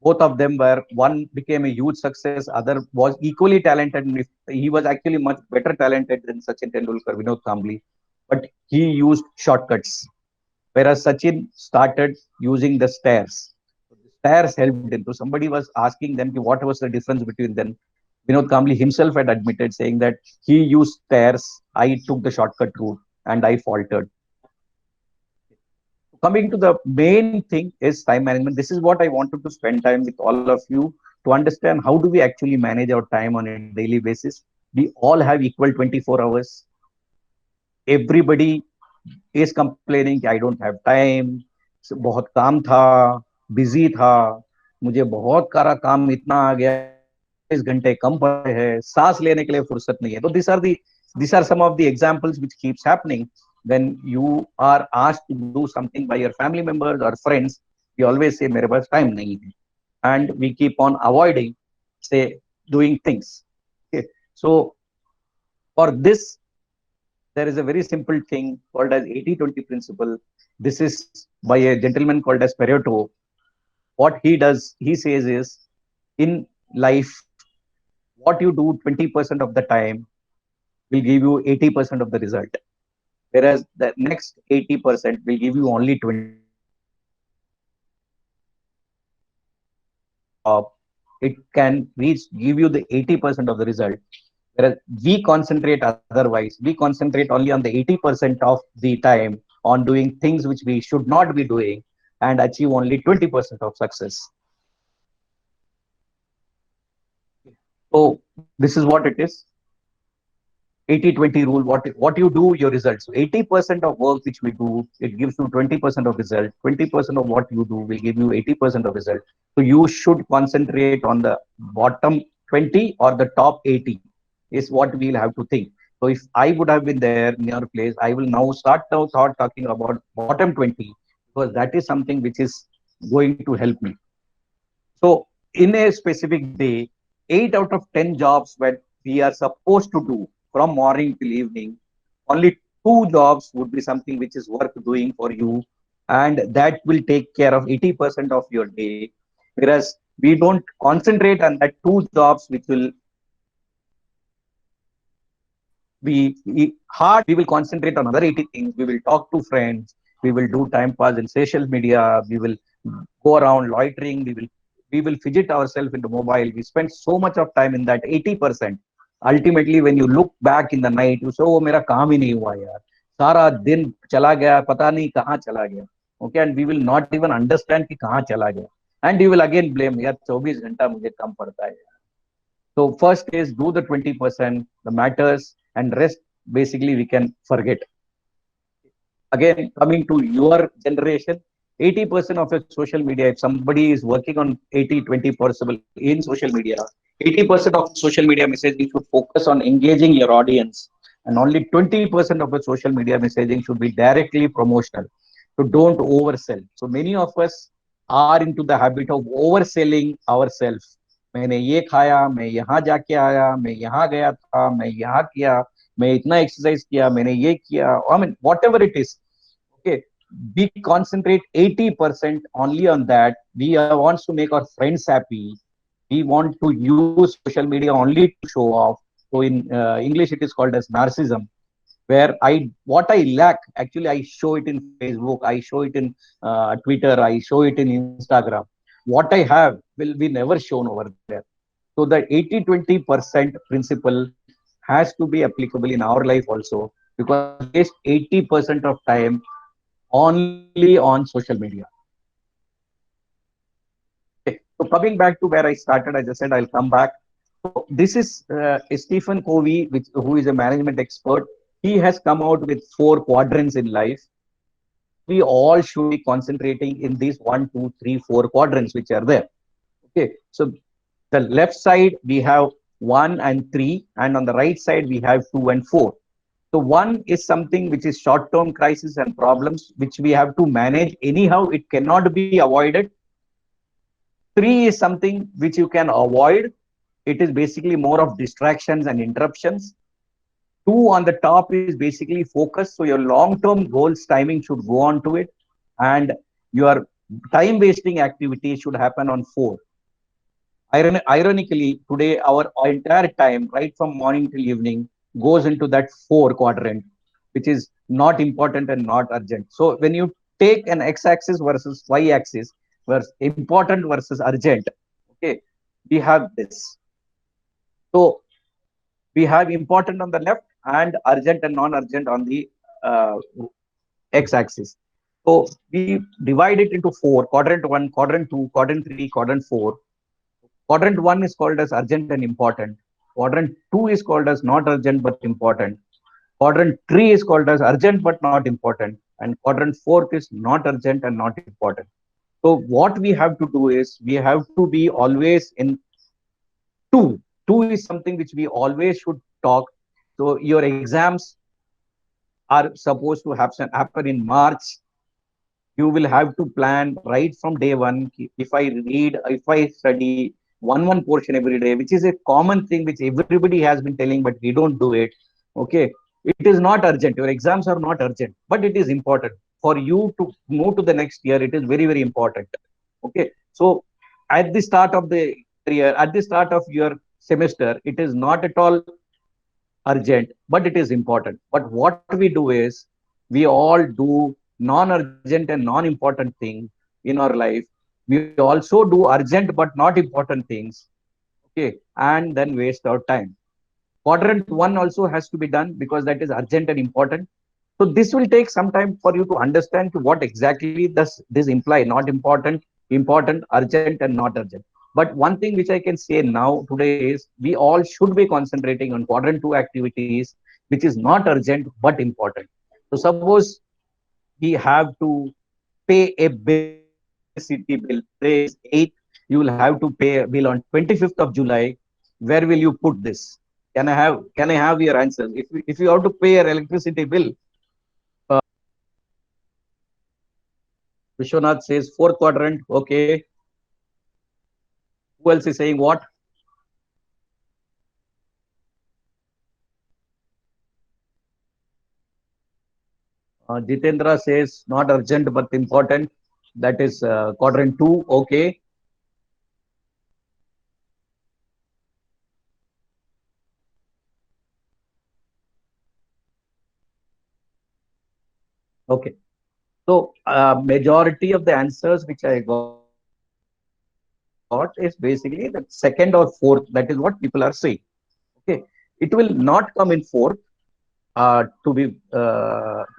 both of them were, one became a huge success, other was equally talented. He was actually much better talented than Sachin Tendulkar, Vinod Kambli, but he used shortcuts, whereas Sachin started using the stairs. So the stairs helped him. So somebody was asking them what was the difference between them. Vinod Kambli himself had admitted, saying that he used stairs, I took the shortcut route, and I faltered. Coming to the main thing is time management. This is what I wanted to spend time with all of you to understand how do we actually manage our time on a daily basis. We all have equal 24 hours. Everybody is complaining I don't have time, बहुत काम था, busy था, मुझे बहुत सारा काम इतना आ गया, 20 घंटे कम पड़े हैं, सांस लेने के लिए फुर्सत नहीं है. तो these are some of the examples which keeps happening when you are asked to do something by your family members or friends. We always say मेरे पास time नहीं है, and we keep on avoiding, say, doing things. Okay. So for this, there is a very simple thing called as 80-20 principle. This is by a gentleman called as Pareto. What he does, he says is, in life, what you do 20% of the time will give you 80% of the result, whereas the next 80% will give you only 20%. It can reach, give you the 80% of the result, whereas we concentrate otherwise. We concentrate only on the 80% of the time on doing things which we should not be doing, and achieve only 20% of success. So this is what it is. 80-20 rule. What you do, your results. So 80% of work which we do, it gives you 20% of result. 20% of what you do will give you 80% of result. So you should concentrate on the bottom 20 or the top 80 is what we'll have to think. So if I would have been there in your place, I will now start talking about bottom 20, because that is something which is going to help me. So in a specific day, 8 out of 10 jobs that we are supposed to do from morning till evening, only 2 jobs would be something which is worth doing for you, and that will take care of 80% of your day. Whereas we don't concentrate on that 2 jobs which will be hard. We will concentrate on other 80 things. We will talk to friends. We will do time pass in social media. We will go around loitering. We will fidget ourselves into mobile. We spend so much of time in that 80%. Ultimately, when you look back in the night, you say, "Oh, मेरा काम ही नहीं हुआ यार. सारा दिन चला गया, पता नहीं कहाँ चला गया." Okay, and we will not even understand कि कहाँ चला गया. And you will again blame, यार 24 घंटा मुझे कम पड़ता है. So first is do the 20%, the matters, and rest basically we can forget. Again, coming to your generation, 80% of your social media, if somebody is working on 80-20 possible in social media, 80% of social media messaging should focus on engaging your audience, and only 20% of the social media messaging should be directly promotional. So don't oversell. So many of us are into the habit of overselling ourselves. मैंने ये खाया, मैं यहाँ जाके आया, मैं यहाँ गया था, मैं यहाँ किया, मैं इतना एक्सरसाइज किया, मैंने ये किया. I mean, whatever it is. Okay, we concentrate 80% only on that. We want to make our friends happy. We want to use social media only to show off. So in English, it is called as narcissism, where what I lack, actually I show it in Facebook, I show it in Twitter, I show it in Instagram. What I have will be never shown over there. So the 80-20% principle has to be applicable in our life also, because we waste 80% of time only on social media. Okay. So coming back to where I started, as I said, I'll come back. So this is Stephen Covey, who is a management expert. He has come out with 4 quadrants in life. We all should be concentrating in these 1, 2, 3, 4 quadrants which are there. Okay, so the left side we have 1 and 3, and on the right side we have 2 and 4. So 1 is something which is short-term crisis and problems which we have to manage anyhow. It cannot be avoided. 3 is something which you can avoid. It is basically more of distractions and interruptions. 2 on the top is basically focus. So your long-term goals timing should go on to it, and your time-wasting activity should happen on 4. Ironically, today our entire time, right from morning till evening, goes into that 4 quadrant, which is not important and not urgent. So when you take an x-axis versus y-axis, versus important versus urgent, okay, we have this. So we have important on the left and urgent and non-urgent on the x-axis. So we divide it into 4: quadrant 1, quadrant 2, quadrant 3, quadrant 4. Quadrant 1 is called as urgent and important. Quadrant 2 is called as not urgent but important. Quadrant 3 is called as urgent but not important. And quadrant 4 is not urgent and not important. So what we have to do is we have to be always in 2. 2 is something which we always should talk. So your exams are supposed to happen in March. You will have to plan right from day one. If I read, if I study one portion every day, which is a common thing which everybody has been telling, but we don't do it. Okay, it is not urgent. Your exams are not urgent, but it is important for you to move to the next year. It is very, very important. Okay, so at the start of the year, at the start of your semester, it is not at all urgent, but it is important. But what we do is we all do non-urgent and non-important thing in our life. We also do urgent but not important things. Okay, and then waste our time. Quadrant one also has to be done because that is urgent and important. So this will take some time for you to understand what exactly does this imply. Not important, important, urgent, and not urgent. But one thing which I can say now today is we all should be concentrating on quadrant two activities, which is not urgent but important. So suppose we have to pay a bill, electricity bill. Today is 8th. You will have to pay a bill on 25th of July. Where will you put this? Can I have your answers? If you have to pay your electricity bill, uh, Vishwanath says fourth quadrant. Okay. Who else is saying what? Jitendra says not urgent but important. That is quadrant two. Okay. Okay. So majority of the answers which I got is basically the second or fourth. That is what people are saying. Okay. It will not come in fourth to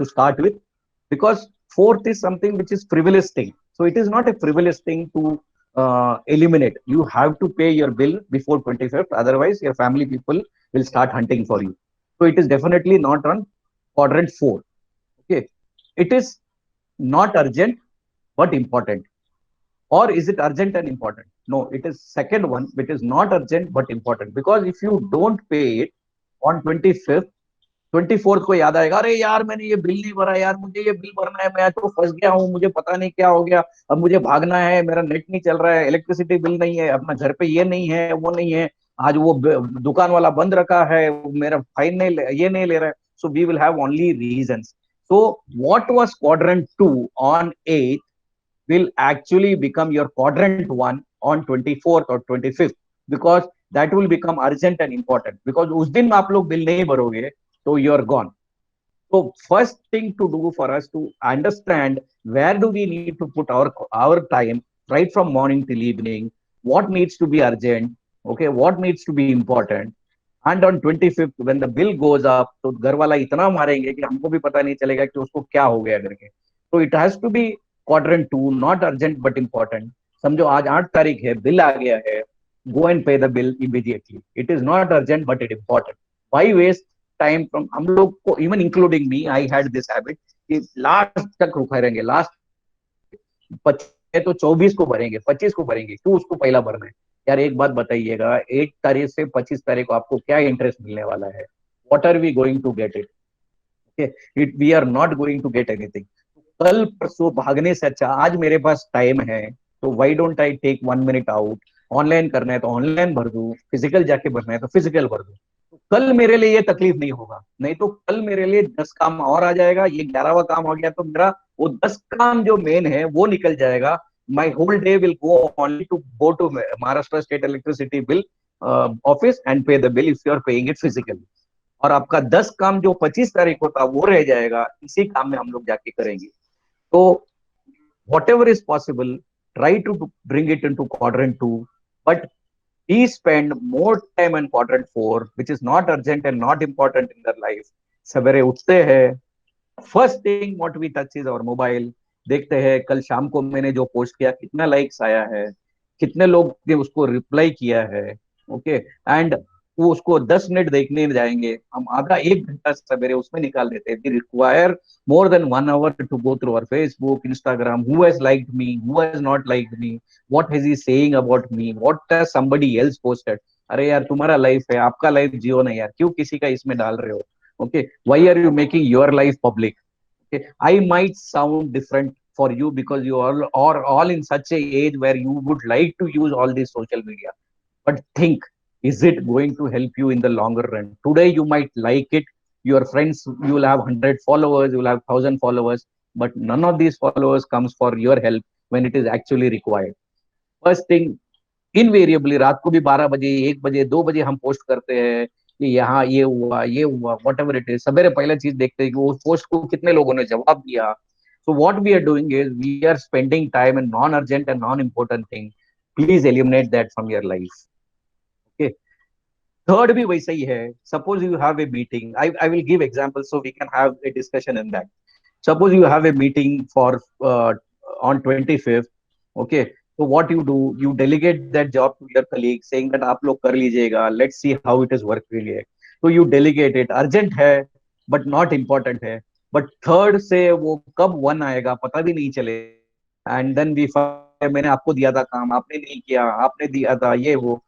start with, because fourth is something which is frivolous thing. So it is not a frivolous thing to eliminate. You have to pay your bill before 25th, otherwise your family people will start hunting for you. So it is definitely not on quadrant four. Okay, it is not urgent but important. Or is it urgent and important? No, it is second one, which is not urgent but important, because if you don't pay it on 25th, 24th को याद आएगा, अरे यार मैंने ये bill नहीं भरा, यार मुझे ये बिल भरना है, मैं तो फंस गया हूँ, मुझे पता नहीं क्या हो गया, अब मुझे भागना है, मेरा नेट नहीं चल रहा है, इलेक्ट्रिसिटी बिल नहीं है, अपना घर पे ये नहीं है, वो नहीं है, आज वो दुकान वाला बंद रखा है, मेरा फाइन नहीं, ये नहीं ले रहा है. So we will have only reasons. So what was quadrant 2 on 8th will actually become your quadrant 1 on 24th or 25th, because that will become urgent and important, because उस दिन आप लोग बिल नहीं भरोगे so you're gone. So first thing to do for us to understand, where do we need to put our time right from morning till evening, what needs to be urgent, okay, what needs to be important. And on 25th when the bill goes up, तो घर वाला इतना मारेंगे कि हमको भी पता नहीं चलेगा कि उसको क्या हो गया करके. So it has to be quadrant 2, not urgent but important. समझो आज 8 तारीख है, बिल आ गया है, go and pay the bill immediately. It is not urgent but it is important. Why waste time from हम लोग को, even including me, I had this habit कि लास्ट तक रुका रहेंगे, लास्ट 25 तो 24 को भरेंगे, 25 को भरेंगे, क्यों उसको पहला भरना है. यार एक बात बताइएगा, 1 तारीख से 25 तारीख को आपको क्या इंटरेस्ट मिलने वाला है? What are we going to get it? Okay, it we are not going to get anything. कल परसों भागने से अच्छा आज मेरे पास टाइम है, तो why don't I take 1 minute out. Online करना है तो ऑनलाइन भर दूं, फिजिकल जाके भरना है तो फिजिकल भर दूं. कल मेरे लिए ये तकलीफ नहीं होगा, नहीं तो कल मेरे लिए 10 काम और आ जाएगा, ये 11वां काम हो गया तो मेरा वो 10 काम जो मेन है वो निकल जाएगा. My whole day will go only to go to Maharashtra State Electricity Bill office and pay the bill if you are paying it physically. और आपका 10 काम जो 25 तारीख को था वो रह जाएगा, इसी काम में हम लोग जाके करेंगे. तो whatever is possible, try to bring it into quadrant 2, but we spend more time in quadrant 4, which is not urgent and not important in their life. सवेरे उठते हैं, first thing what we touch is our mobile. देखते हैं कल शाम को मैंने जो पोस्ट किया कितना लाइक्स आया है, कितने लोग ने उसको रिप्लाई किया है. ओके, एंड वो उसको 10 मिनट देखने जाएंगे, हम आधा 1 घंटा सवेरे उसमें निकाल देते हैं. We require more than 1 hour to go through our Facebook, Instagram, who has liked me, who has not liked me, what has he saying about me, what has somebody else posted. अरे यार तुम्हारा life है, आपका life जियो ना यार, क्यों किसी का इसमें डाल रहे हो? Okay, why are you making your life public? Okay, I might sound different for you because you are all in such a age where you would like to use all this social media. But think, is it going to help you in the longer run? Today you might like it, your friends, you will have 100 followers, you will have 1,000 followers, but none of these followers comes for your help when it is actually required. First thing, invariably रात को भी 12 बजे, 1 बजे, 2 बजे हम post करते हैं कि यहाँ ये हुआ, वट एवर इट इज, सवेरे पहले चीज देखते हैं कि वो पोस्ट को कितने लोगों ने जवाब दिया. So what we are doing is we are spending time in non urgent and non important thing. Please eliminate that from your life. Okay. Third भी वैसा ही है. Suppose you have a meeting, I will give example so we can have a discussion in that. Suppose you have a meeting for on 25th. Okay, so what you do, you delegate that job to your colleague saying that आप लोग कर लीजिएगा, let's see how it is working here. So you delegate it. Urgent है but not important है. But third से वो कब one आएगा पता भी नहीं चले. And then we find मैंने आपको दिया था काम, आपने नहीं किया, आपने दिया था ये वो.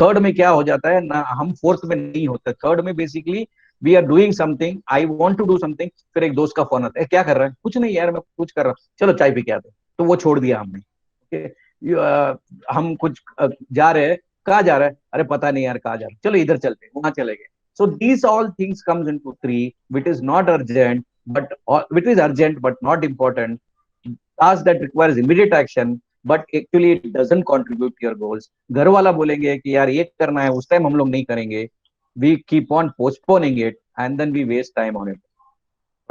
थर्ड में क्या हो जाता है ना, हम फोर्थ में नहीं होते. थर्ड में basically we are doing something, I want to do something, फिर एक दोस्त का फोन आता है, क्या कर रहा है, कुछ नहीं यार मैं कुछ कर रहा हूँ, चलो चाय पी के आते, तो वो छोड़ दिया हमने. हम कुछ जा रहे हैं, कहाँ जा रहा है, अरे पता नहीं यार कहाँ जा रहा है, चलो इधर चलते, वहां चले गए. So these all things comes into three, which is not urgent but which is urgent but not important, task that requires immediate action but actually it doesn't contribute to your goals. घर वाला बोलेंगे कि यार ये करना है, उस time हम लोग नहीं करेंगे. We keep on postponing it and then we waste time on it.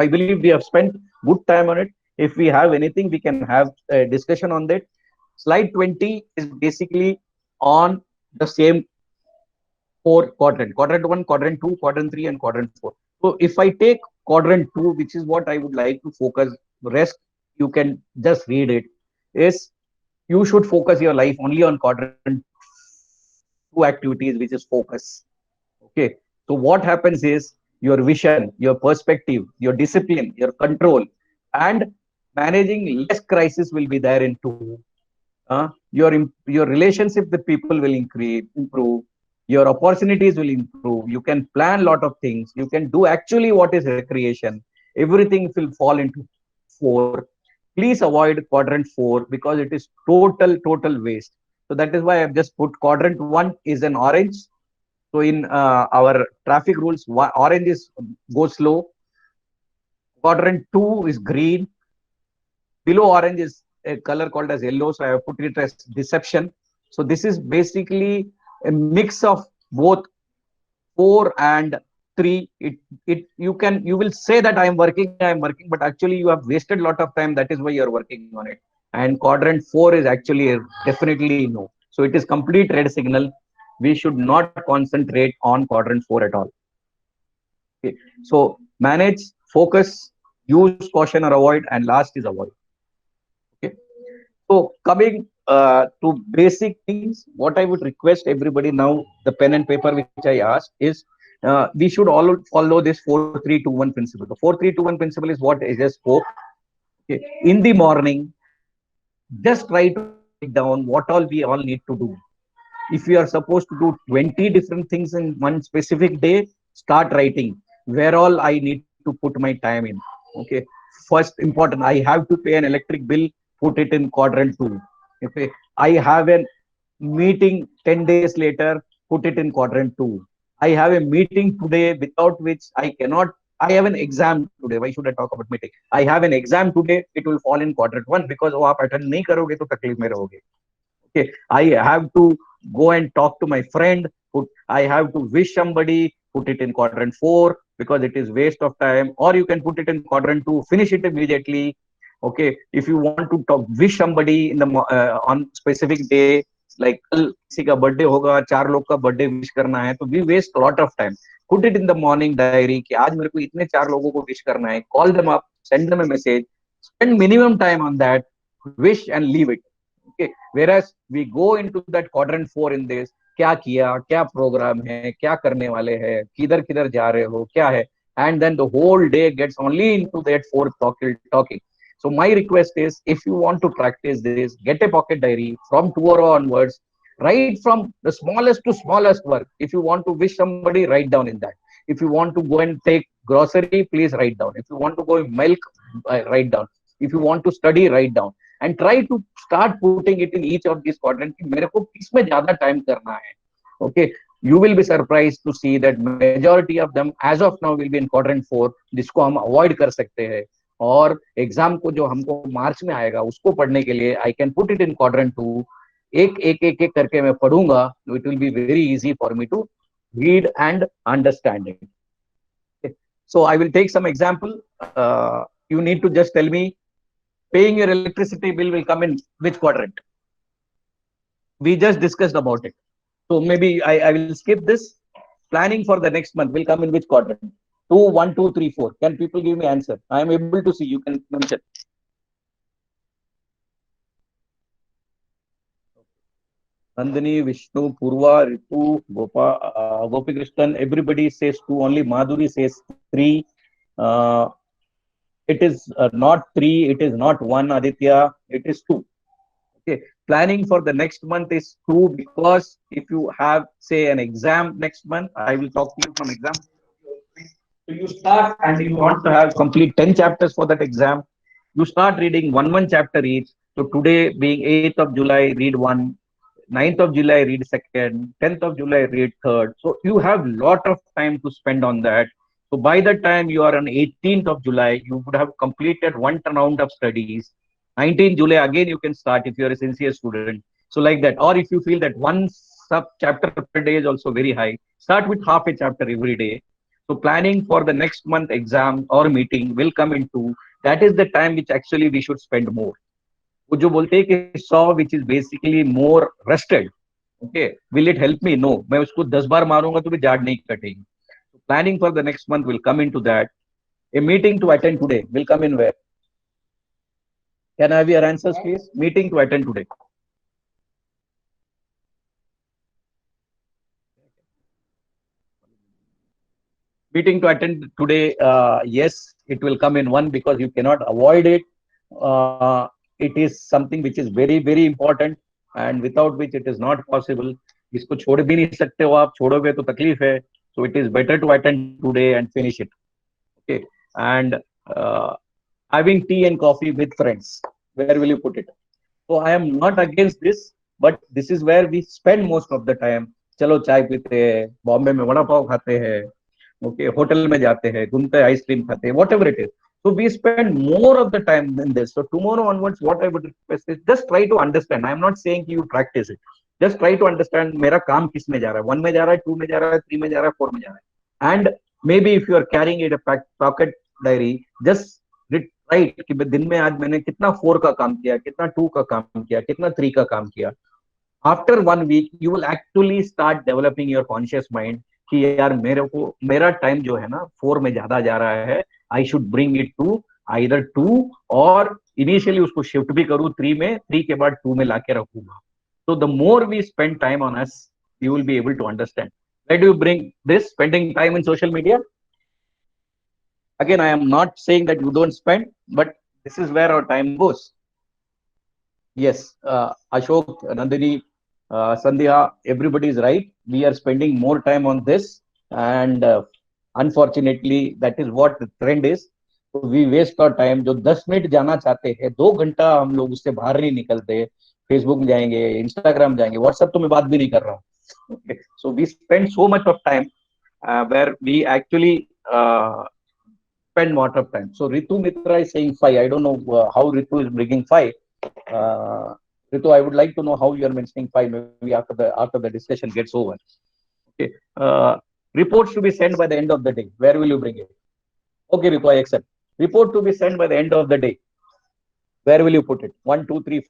I believe we have spent good time on it. If we have anything, we can have a discussion on that. Slide 20 is basically on the same four quadrant: quadrant 1, quadrant 2, quadrant 3, and quadrant 4. So if I take quadrant 2, which is what I would like to focus, rest you can just read it, is you should focus your life only on quadrant 2 activities, which is focus. Okay, so what happens is your vision, your perspective, your discipline, your control, and managing less crisis will be there in 2. Your relationship with people will improve. Your opportunities will improve. You can plan a lot of things. You can do actually what is recreation. Everything will fall into 4. Please avoid quadrant 4 because it is total waste. So that is why I've just put quadrant 1 is an orange. So in our traffic rules, orange is go slow. Quadrant 2 is green. Below orange is a color called as yellow. So I have put it as deception. So this is basically a mix of both 4 and 3. You will say that I am working, but actually you have wasted a lot of time. That is why you are working on it. And quadrant 4 is actually definitely no. So it is complete red signal. We should not concentrate on quadrant 4 at all. Okay. So manage, focus, use, caution or avoid, and last is avoid. Okay. So coming to basic things, what I would request everybody now, the pen and paper which I asked is, we should all follow this 4-3-2-1 principle. The 4-3-2-1 principle is what I just spoke. Okay. In the morning, just try to write down what all we all need to do. If you are supposed to do 20 different things in one specific day, start writing where all I need to put my time in. Okay. First important, I have to pay an electric bill, put it in quadrant 2. Okay. I have a meeting 10 days later, put it in quadrant 2. I have a meeting today without which I cannot. I have an exam today. Why should I talk about meeting? I have an exam today. It will fall in quadrant 1 because oh, आप attend नहीं करोगे तो तकलीफ में रहोगे. Okay. I have to go and talk to my friend. I have to wish somebody. Put it in quadrant 4 because it is waste of time. Or you can put it in quadrant 2. Finish it immediately. Okay. If you want to wish somebody in the on specific day, like कल किसी का birthday होगा, 4 लोग का birthday wish करना है, तो we waste a lot of time. Put it in the morning diary कि आज मेरे को इतने 4 लोगों को विश करना है. Call them up, send them a message. Spend minimum time on that. Wish and leave it. Okay. Whereas we go into that quadrant 4 in this, क्या किया, क्या प्रोग्राम है, क्या करने वाले हैं, किधर किधर जा रहे हो, क्या है, and then the whole day gets only into that 4th talking. So my request is, if you want to practice this, get a pocket diary from tomorrow onwards. Write from the smallest to smallest work. If you want to wish somebody, write down in that. If you want to go and take grocery, please write down. If you want to go milk, write down. If you want to study, write down and try to start putting it in each of these quadrants कि मेरे को किसमें ज्यादा time करना है. Okay, you will be surprised to see that majority of them as of now will be in quadrant 4, जिसको हम avoid कर सकते हैं. और एग्जाम को जो हमको मार्च में आएगा उसको पढ़ने के लिए I can put it in quadrant 2. एक करके मैं पढ़ूंगा. It will be very easy for me to read and understand it. Okay. So I will take some example. You need to just tell me paying your electricity bill will come in which quadrant. We just discussed about it. So maybe I will skip this. Planning for the next month will come in which quadrant? 2, 1, 2, 3, 4. Can people give me answer? I am able to see. You can mention. Nandini, Vishnu, Purva, Ritu, Gopi Krishnan, everybody says 2. Only Madhuri says 3. It is not 3. It is not 1, Aditya. It is 2. Okay. Planning for the next month is 2 because if you have, say, an exam next month, I will talk to you from exam. So you start and you want to have complete 10 chapters for that exam. You start reading one chapter each. So today being 8th of July, read 1. 9th of July, read 2nd. 10th of July, read 3rd. So you have lot of time to spend on that. So by the time you are on 18th of July, you would have completed one round of studies. 19th July, again, you can start if you are a sincere student. So like that. Or if you feel that one sub chapter per day is also very high, start with half a chapter every day. So planning for the next month exam or meeting will come into, that is the time which actually we should spend more. वो जो बोलते हैं कि saw which is basically more rested. Okay, will it help me? No, मैं उसको 10 बार मारूंगा तो भी जाड़ नहीं कटेगी. Planning for the next month will come into that. A meeting to attend today will come in where? Can I have your answers please? Meeting to attend today. Meeting to attend today, yes, it will come in 1 because you cannot avoid it. It is something which is very, very important and without which it is not possible. इसको छोड़ भी नहीं सकते हो आप, छोड़ोगे तो तकलीफ है. So it is better to attend today and finish it. Okay. And having tea and coffee with friends, where will you put it? So I am not against this, but this is where we spend most of the time. चलो चाय पीते हैं, बॉम्बे में वड़ा पाव खाते हैं, okay, hotel में जाते हैं, घूमते हैं, आइसक्रीम खाते हैं, whatever it is. So we spend more of the time in this. So tomorrow onwards, what I would request is just try to understand. I am not saying you practice it. Just try to understand मेरा काम किस में जा रहा है. 1 में जा रहा है, 2 में जा रहा है, 3 में जा रहा है, 4 में जा रहा है. And maybe if you are carrying it a pocket diary, just write कि दिन में आज मैंने कितना 4 का काम किया, कितना 2 का काम किया, कितना 3 का काम किया. After 1 week, you will actually start developing your conscious mind कि यार मेरा टाइम जो है ना 4 में ज्यादा जा रहा है. I should bring it to either 2 और initially उसको shift भी करूँ 3 में, 3 के बाद 2 में लाके रखूंगा. So the more we spend time on us, you will be able to understand. Where do you bring this spending time in social media? Again, I am not saying that you don't spend, but this is where our time goes. Yes, Ashok, Nandini, Sandhya, everybody is right. We are spending more time on this, and unfortunately, that is what the trend is. So we waste our time. जो 10 minute जाना चाहते हैं, 2 घंटा हम लोग उससे बाहर नहीं निकलते. फेसबुक में जाएंगे, इंस्टाग्राम जाएंगे, व्हाट्सएप तो मैं बात भी नहीं कर रहा हूँ. Okay. So we spend so much of time where we actually spend lot of time. So Ritu Mitra is saying 5. I don't know how Ritu is bringing 5. Ritu, I would like to know how you are mentioning 5. Maybe after the discussion gets over. Okay. Reports to be sent by the end of the day. Where will you bring it? Okay, Ritu, I accept. Report to be sent by the end of the day. Where will you put it? 1, 2, 3.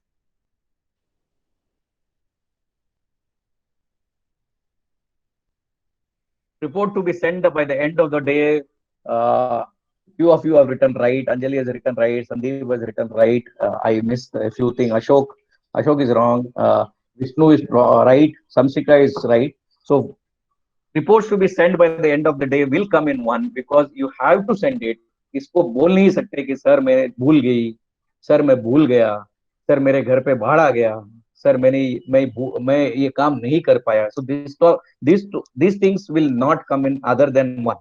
Report to be sent by the end of the day. Few of you have written right. Anjali has written right. Sandeep has written right. I missed a few things. Ashok is wrong. Vishnu is right. Samsika is right. So reports to be sent by the end of the day will come in 1 because you have to send it. इसको बोल नहीं सकते कि sir मैं भूल गई, sir मैं भूल गया, सर मेरे घर पे बाढ़ आ गया, सर मैं ये काम नहीं कर पाया. So these things will not come in other than 1.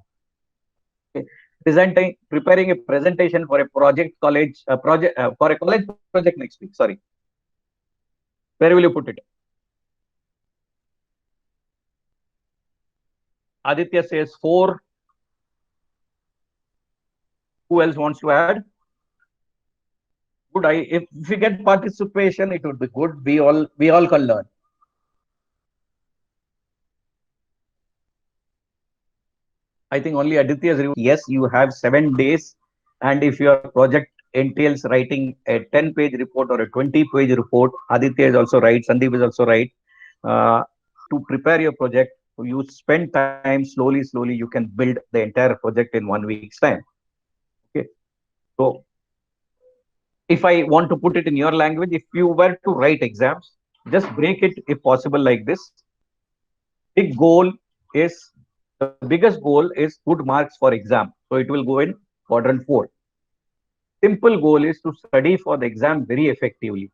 Okay. preparing a presentation for a project college project for a college project next week. Sorry, where will you put it? Aditya says 4. Who else wants to add? Good. If we get participation, it would be good. We all can learn. I think only Aditya is yes. You have 7 days, and if your project entails writing a 10-page report or a 20-page report, Aditya is also right. Sandeep is also right. To prepare your project, you spend time slowly. You can build the entire project in 1 week's time. Okay. So if I want to put it in your language, if you were to write exams, just break it if possible like this. Big goal is the biggest goal is good marks for exam. So it will go in quadrant 4. Simple goal is to study for the exam very effectively.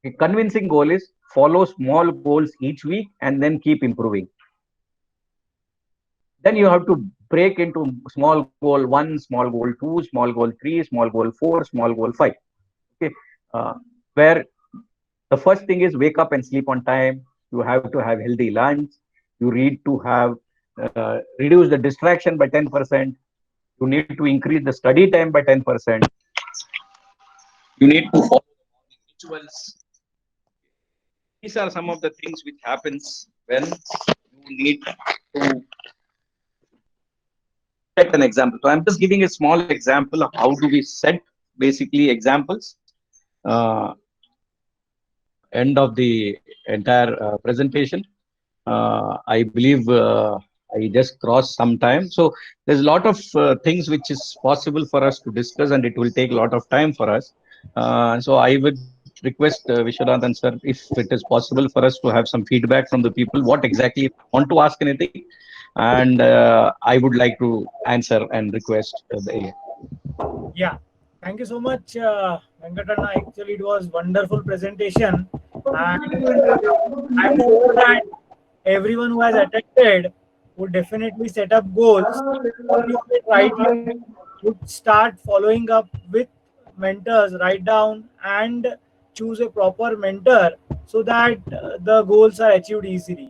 A convincing goal is follow small goals each week and then keep improving. Then you have to break into small goal 1, small goal 2, small goal 3, small goal 4, small goal 5. Okay, where the first thing is wake up and sleep on time. You have to have healthy lunch. You need to have reduce the distraction by 10%. You need to increase the study time by 10%. You need to follow rituals. These are some of the things which happens when you need to set an example. So I'm just giving a small example of how do we set basically examples. End of the entire presentation. I believe I just crossed some time. So there's a lot of things which is possible for us to discuss, and it will take a lot of time for us. So I would request Vishwanathan sir, if it is possible for us to have some feedback from the people, what exactly want to ask anything, and I would like to answer and request the. Yeah, thank you so much, Venkatana. Actually, it was wonderful presentation, and I'm sure that everyone who has attended would definitely set up goals. Or you said rightly, would start following up with mentors, write down and choose a proper mentor so that the goals are achieved easily.